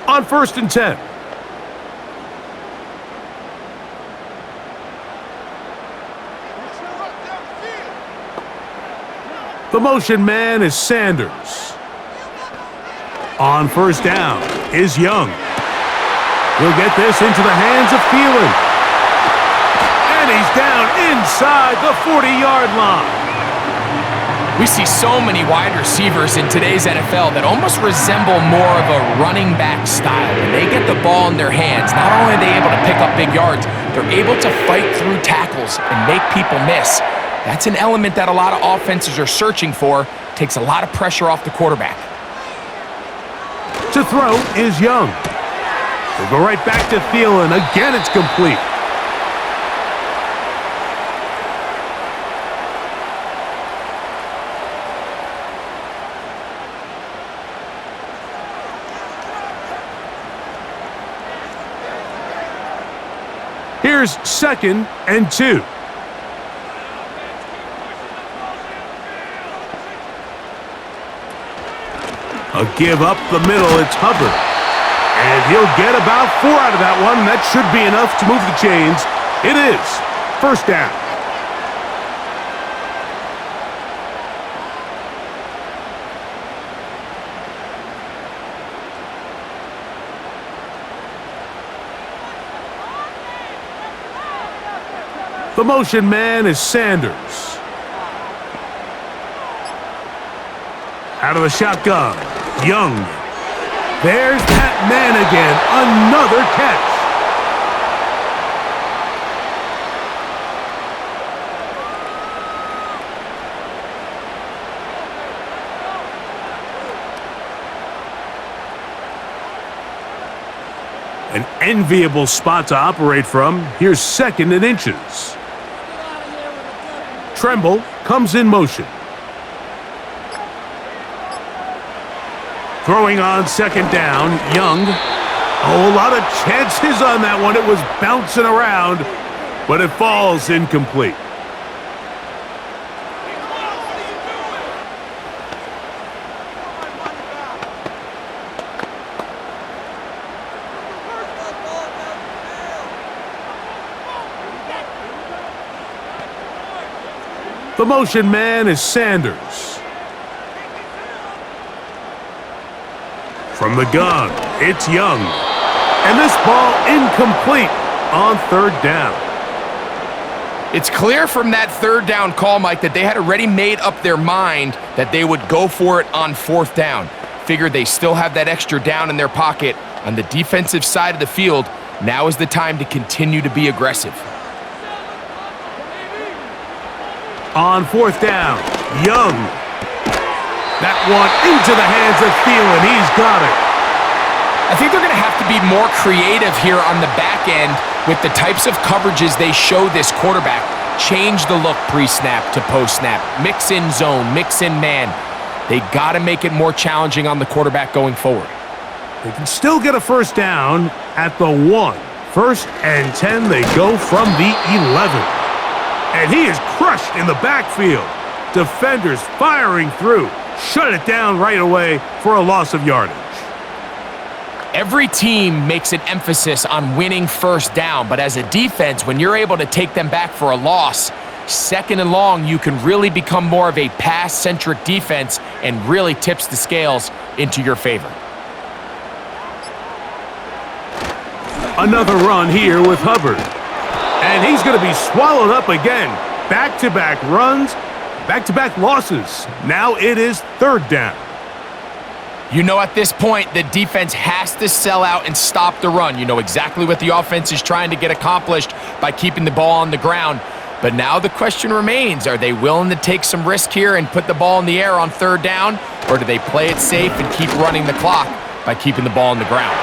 Speaker 1: on 1st and 10. The motion man is Sanders. On 1st down is Young. He'll get this into the hands of Thielen. And he's down inside the 40-yard line.
Speaker 2: We see so many wide receivers in today's NFL that almost resemble more of a running back style. When they get the ball in their hands, not only are they able to pick up big yards, they're able to fight through tackles and make people miss. That's an element that a lot of offenses are searching for. Takes a lot of pressure off the quarterback.
Speaker 1: To throw is Young. He'll go right back to Thielen. Again, it's complete. Here's 2nd and 2. A give up the middle, it's Hubbard. And he'll get about 4 out of that one. That should be enough to move the chains. It is 1st down. The motion man is Sanders. Out of the shotgun, Young. There's that man again. Another catch. An enviable spot to operate from. Here's 2nd and inches. Tremble comes in motion. Throwing on 2nd down, Young. Oh, a lot of chances on that one. It was bouncing around, but it falls incomplete. The motion man is Sanders. From the gun, it's Young. And this ball incomplete on 3rd down.
Speaker 2: It's clear from that 3rd down call, Mike, that they had already made up their mind that they would go for it on 4th down. figure they still have that extra down in their pocket on the defensive side of the field. Now is the time to continue to be aggressive.
Speaker 1: On fourth down, Young. That one into the hands of Thielen. He's got it.
Speaker 2: I think they're going to have to be more creative here on the back end with the types of coverages they show this quarterback. Change the look pre-snap to post-snap. Mix in zone, mix in man. They got to make it more challenging on the quarterback going forward.
Speaker 1: They can still get a first down at the 1. 1st and 10, they go from the 11. And he is crushed in the backfield. Defenders firing through. Shut it down right away for a loss of yardage.
Speaker 2: Every team makes an emphasis on winning first down, but as a defense, when you're able to take them back for a loss, 2nd and long, you can really become more of a pass-centric defense and really tips the scales into your favor.
Speaker 1: Another run here with Hubbard. And he's going to be swallowed up again. Back-to-back runs, back-to-back losses. Now it is 3rd down.
Speaker 2: You know at this point, the defense has to sell out and stop the run. You know exactly what the offense is trying to get accomplished by keeping the ball on the ground. But now the question remains, are they willing to take some risk here and put the ball in the air on 3rd down? Or do they play it safe and keep running the clock by keeping the ball on the ground?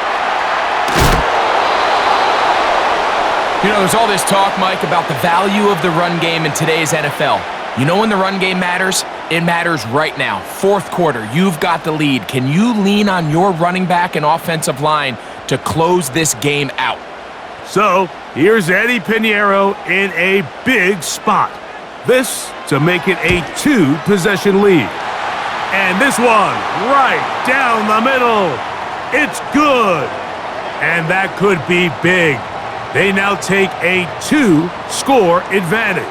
Speaker 2: You know, there's all this talk, Mike, about the value of the run game in today's NFL. You know when the run game matters? It matters right now. 4th quarter, you've got the lead. Can you lean on your running back and offensive line to close this game out?
Speaker 1: So, here's Eddie Pinheiro in a big spot. This to make it a 2-possession lead. And this one, right down the middle. It's good. And that could be big. They now take a 2-score advantage.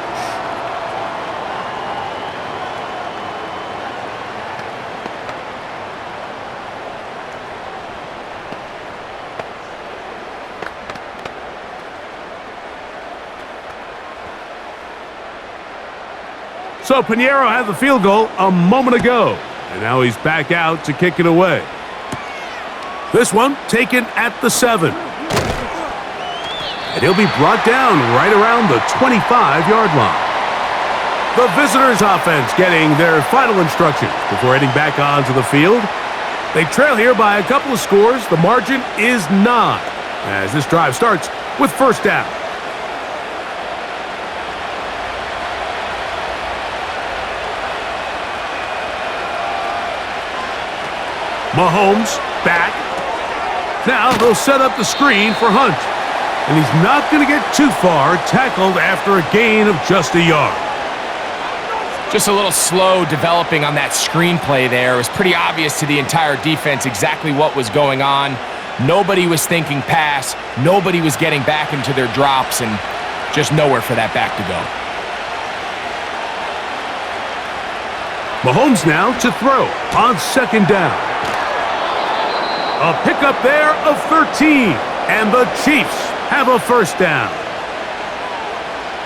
Speaker 1: So Pinheiro had the field goal a moment ago, and now he's back out to kick it away. This one taken at the 7. And he'll be brought down right around the 25-yard line. The visitors' offense getting their final instructions before heading back onto the field. They trail here by a couple of scores. The margin is 9 as this drive starts with 1st down. Mahomes back. Now they'll set up the screen for Hunt. And he's not going to get too far, tackled after a gain of just a yard.
Speaker 2: Just a little slow developing on that screenplay there. It was pretty obvious to the entire defense exactly what was going on. Nobody was thinking pass. Nobody was getting back into their drops, and just nowhere for that back to go.
Speaker 1: Mahomes now to throw on 2nd down. A pickup there of 13, and the Chiefs have a 1st down.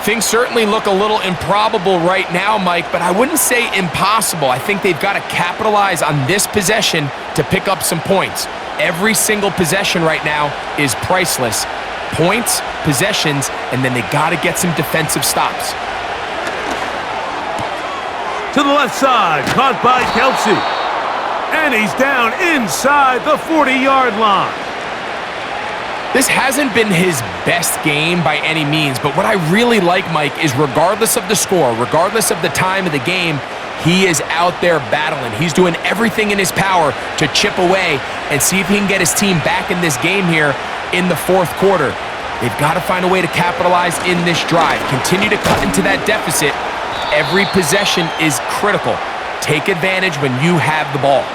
Speaker 2: Things certainly look a little improbable right now, Mike, but I wouldn't say impossible. I think they've got to capitalize on this possession to pick up some points. Every single possession right now is priceless. Points, possessions, and then they got to get some defensive stops.
Speaker 1: To the left side, caught by Kelsey. And he's down inside the 40-yard line.
Speaker 2: This hasn't been his best game by any means, but what I really like, Mike, is regardless of the score, regardless of the time of the game, he is out there battling. He's doing everything in his power to chip away and see if he can get his team back in this game here in the 4th quarter. They've got to find a way to capitalize in this drive. Continue to cut into that deficit. Every possession is critical. Take advantage when you have the ball.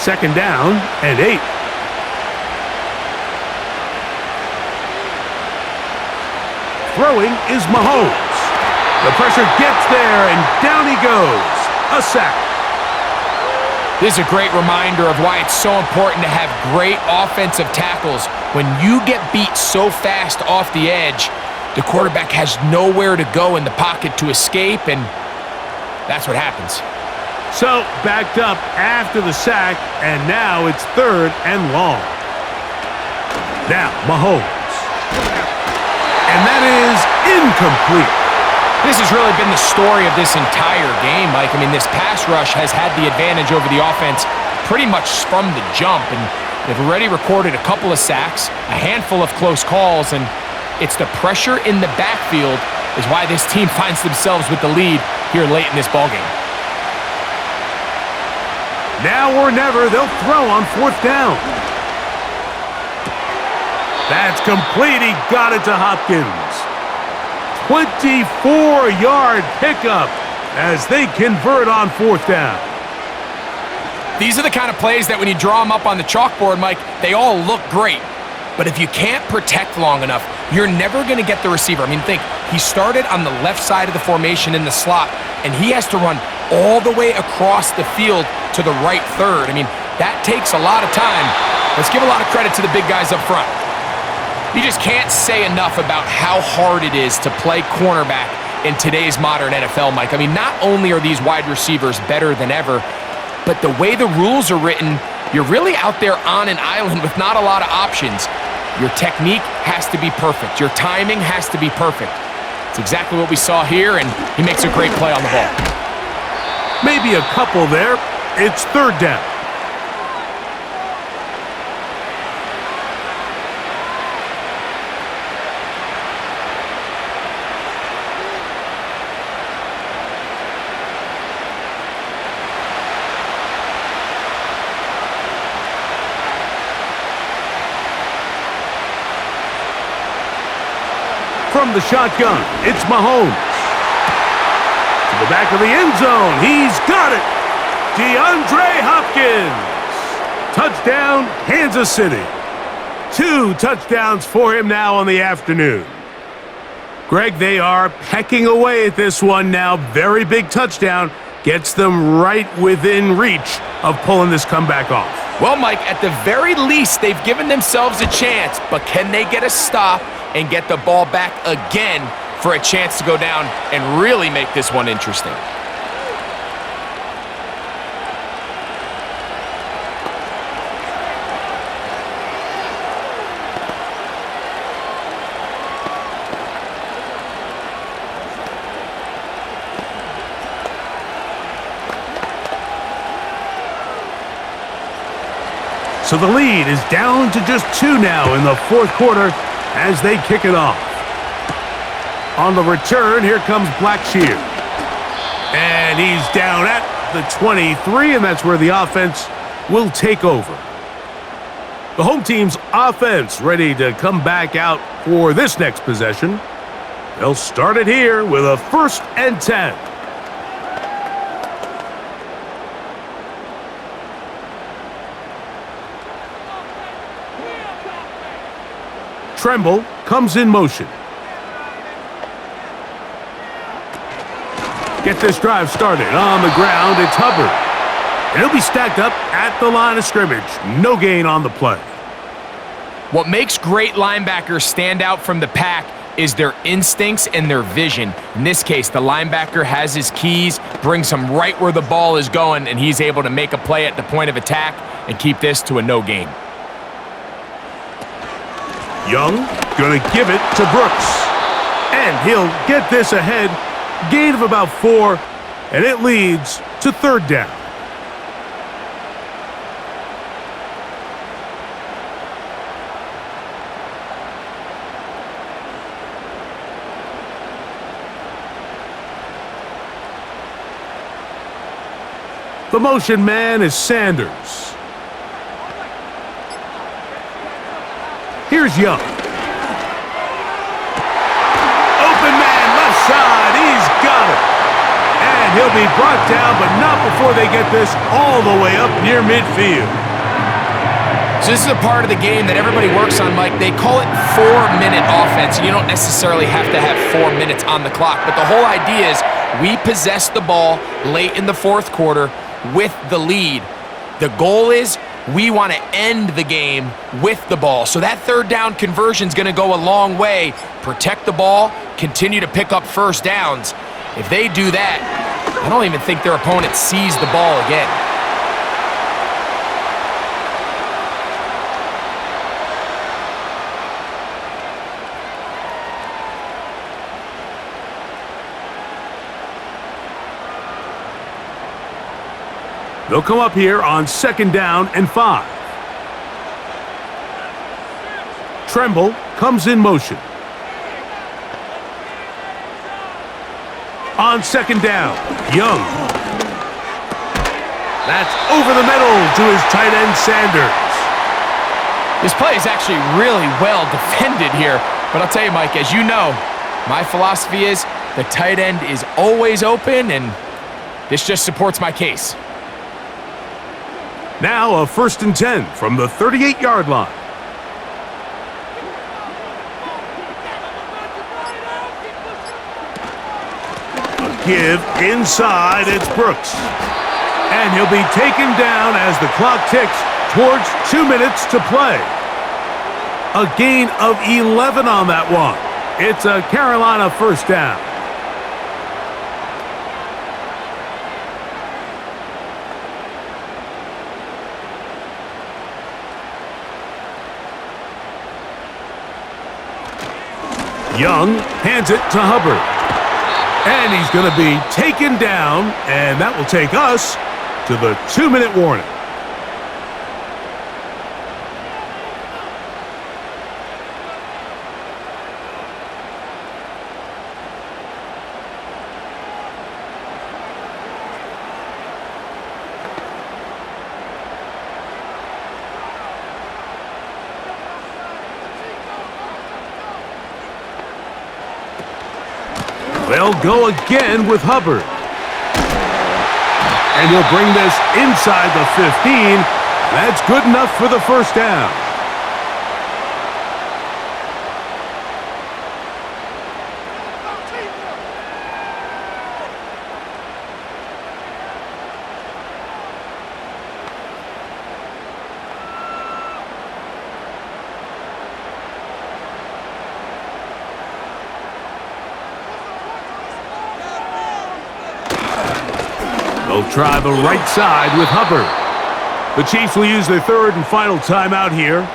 Speaker 1: Second down and 8. Throwing is Mahomes. The pressure gets there, and down he goes. A sack.
Speaker 2: This is a great reminder of why it's so important to have great offensive tackles. When you get beat so fast off the edge, the quarterback has nowhere to go in the pocket to escape, and that's what happens.
Speaker 1: So, backed up after the sack, and now it's 3rd and long. Now, Mahomes. And that is incomplete.
Speaker 2: This has really been the story of this entire game, Mike. I mean, this pass rush has had the advantage over the offense pretty much from the jump, and they've already recorded a couple of sacks, a handful of close calls, and it's the pressure in the backfield is why this team finds themselves with the lead here late in this ballgame.
Speaker 1: Now or never, they'll throw on 4th down. That's complete. He got it to Hopkins. 24-yard pickup as they convert on 4th down.
Speaker 2: These are the kind of plays that when you draw them up on the chalkboard, Mike, they all look great. But if you can't protect long enough, you're never going to get the receiver. I mean, think, he started on the left side of the formation in the slot, and he has to run all the way across the field to the right third. I mean, that takes a lot of time. Let's give a lot of credit to the big guys up front. You just can't say enough about how hard it is to play cornerback in today's modern NFL, Mike. I mean, not only are these wide receivers better than ever, but the way the rules are written, you're really out there on an island with not a lot of options. Your technique has to be perfect. Your timing has to be perfect. It's exactly what we saw here, and he makes a great play on the ball.
Speaker 1: Maybe a couple there. It's 3rd down. From the shotgun, it's Mahomes. To the back of the end zone, he's got it. DeAndre Hopkins. Touchdown, Kansas City. 2 touchdowns for him now on the afternoon. Greg, they are pecking away at this one now. Very big touchdown. Gets them right within reach of pulling this comeback off.
Speaker 2: Well, Mike, at the very least, they've given themselves a chance, but can they get a stop and get the ball back again for a chance to go down and really make this one interesting?
Speaker 1: So the lead is down to just 2 now in the 4th quarter as they kick it off. On the return, here comes Blackshear. And he's down at the 23, and that's where the offense will take over. The home team's offense ready to come back out for this next possession. They'll start it here with a 1st and 10. Tremble comes in motion. Get this drive started on the ground. It's Hubbard. And he'll be stacked up at the line of scrimmage. No gain on the play.
Speaker 2: What makes great linebackers stand out from the pack is their instincts and their vision. In this case, the linebacker has his keys, brings him right where the ball is going, and he's able to make a play at the point of attack and keep this to a no gain.
Speaker 1: Young gonna give it to Brooks. And he'll get this ahead. Gain of about 4, and it leads to 3rd down. The motion man is Sanders. Here's Young. Open man, left side. He's got it. And he'll be brought down, but not before they get this all the way up near midfield.
Speaker 2: So this is a part of the game that everybody works on, Mike. They call it 4-minute offense. You don't necessarily have to have 4 minutes on the clock, but the whole idea is we possess the ball late in the 4th quarter with the lead. The goal is we want to end the game with the ball. So that third down conversion is going to go a long way. Protect the ball, continue to pick up first downs. If they do that, I don't even think their opponent sees the ball again.
Speaker 1: They'll come up here on 2nd down and 5. Tremble comes in motion. On 2nd down, Young. That's over the middle to his tight end, Sanders.
Speaker 2: This play is actually really well defended here. But I'll tell you, Mike, as you know, my philosophy is the tight end is always open, and this just supports my case.
Speaker 1: Now a 1st and 10 from the 38-yard line. A give inside, it's Brooks. And he'll be taken down as the clock ticks towards 2 minutes to play. A gain of 11 on that one. It's a Carolina 1st down. Young hands it to Hubbard. And he's going to be taken down, and that will take us to the 2-minute warning. They'll go again with Hubbard. And he'll bring this inside the 15. That's good enough for the 1st down. They'll try the right side with Hubbard. The Chiefs will use their 3rd and final timeout here,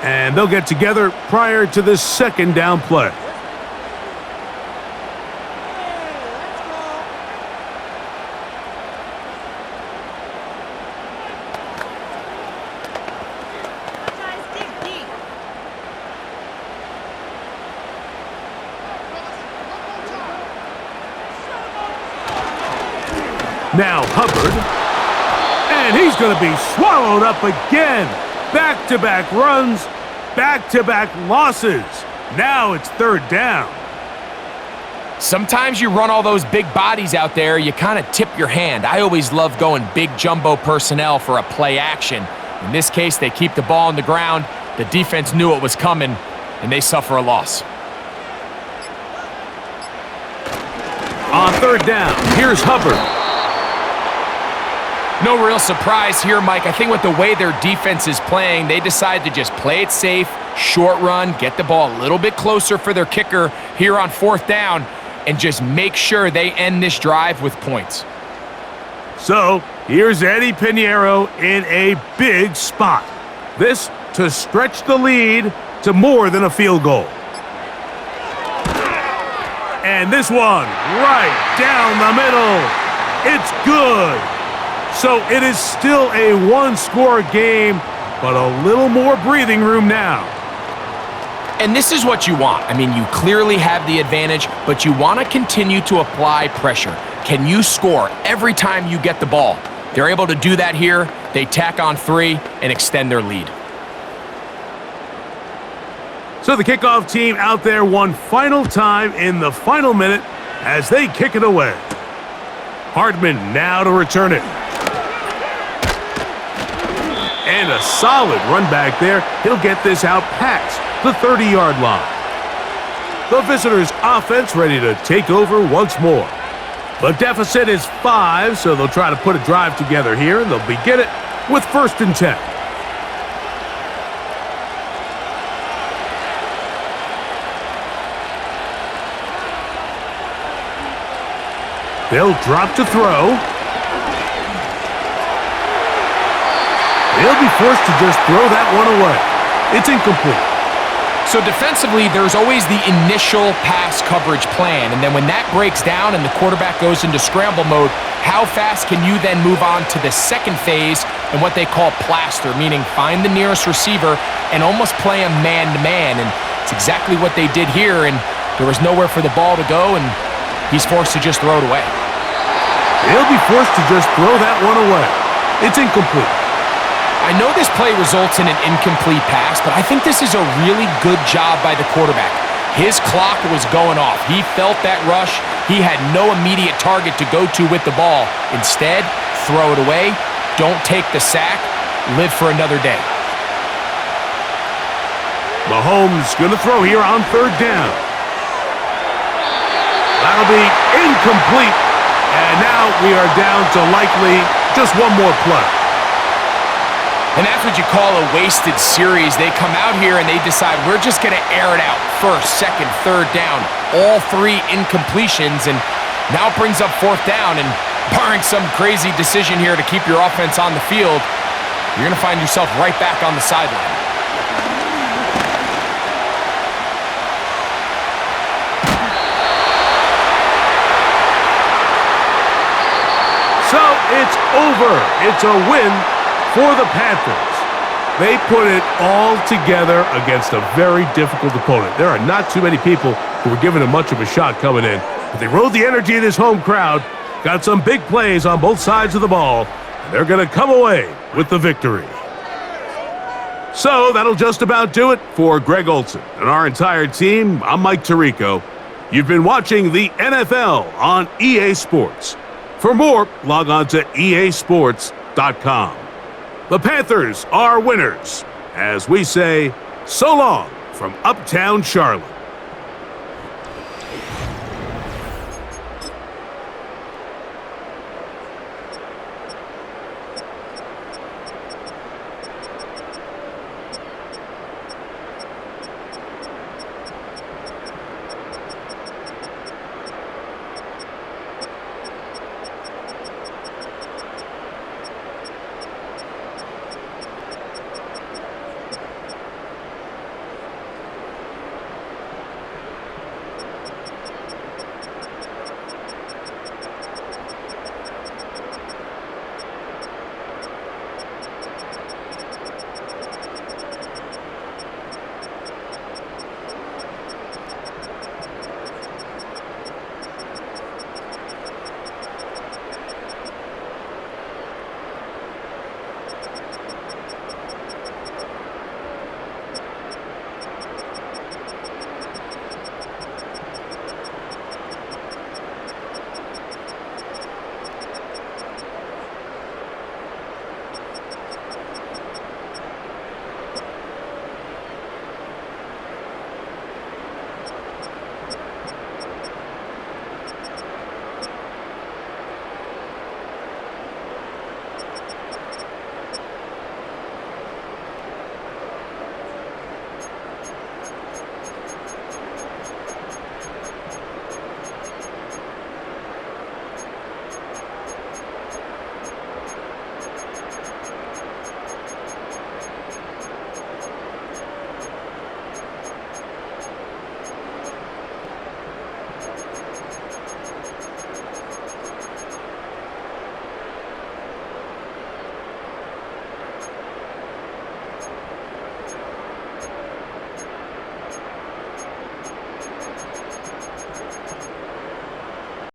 Speaker 1: and they'll get together prior to this 2nd down play. Now Hubbard, and he's going to be swallowed up again. Back-to-back runs, back-to-back losses. Now it's 3rd down.
Speaker 2: Sometimes you run all those big bodies out there, you kind of tip your hand. I always love going big jumbo personnel for a play action. In this case, they keep the ball on the ground. The defense knew it was coming, and they suffer a loss.
Speaker 1: On 3rd down, here's Hubbard.
Speaker 2: No real surprise here, Mike. I think with the way their defense is playing, they decide to just play it safe, short run, get the ball a little bit closer for their kicker here on 4th down, and just make sure they end this drive with points.
Speaker 1: So, here's Eddie Pinheiro in a big spot. This to stretch the lead to more than a field goal. And this one right down the middle. It's good. So it is still a 1-score game, but a little more breathing room now.
Speaker 2: And this is what you want. I mean, you clearly have the advantage, but you want to continue to apply pressure. Can you score every time you get the ball? They're able to do that here. They tack on 3 and extend their lead.
Speaker 1: So the kickoff team out there one final time in the final minute as they kick it away. Hardman now to return it. And a solid run back there. He'll get this out past the 30-yard line. The visitors' offense ready to take over once more. The deficit is 5, so they'll try to put a drive together here, and they'll begin it with 1st and 10. They'll drop to throw. They'll be forced to just throw that one away. It's incomplete.
Speaker 2: So defensively, there's always the initial pass coverage plan, and then when that breaks down and the quarterback goes into scramble mode, how fast can you then move on to the second phase and what they call plaster, meaning find the nearest receiver and almost play him man-to-man, and it's exactly what they did here, and there was nowhere for the ball to go, and he's forced to just throw it away.
Speaker 1: He'll be forced to just throw that one away. It's incomplete.
Speaker 2: I know this play results in an incomplete pass, but I think this is a really good job by the quarterback. His clock was going off. He felt that rush. He had no immediate target to go to with the ball. Instead, throw it away. Don't take the sack. Live for another day.
Speaker 1: Mahomes going to throw here on 3rd down. That'll be incomplete. And now we are down to likely just one more play.
Speaker 2: And that's what you call a wasted series. They come out here and they decide we're just going to air it out. 1st, 2nd, 3rd down. All 3 incompletions. And now it brings up 4th down. And barring some crazy decision here to keep your offense on the field, you're going to find yourself right back on the sideline.
Speaker 1: So it's over. It's a win for the Panthers. They put it all together against a very difficult opponent. There are not too many people who were giving them much of a shot coming in, but they rode the energy of this home crowd, got some big plays on both sides of the ball, and they're going to come away with the victory. So that'll just about do it for Greg Olson and our entire team. I'm Mike Tirico. You've been watching the NFL on EA Sports. For more, log on to easports.com. The Panthers are winners, as we say, so long from Uptown Charlotte.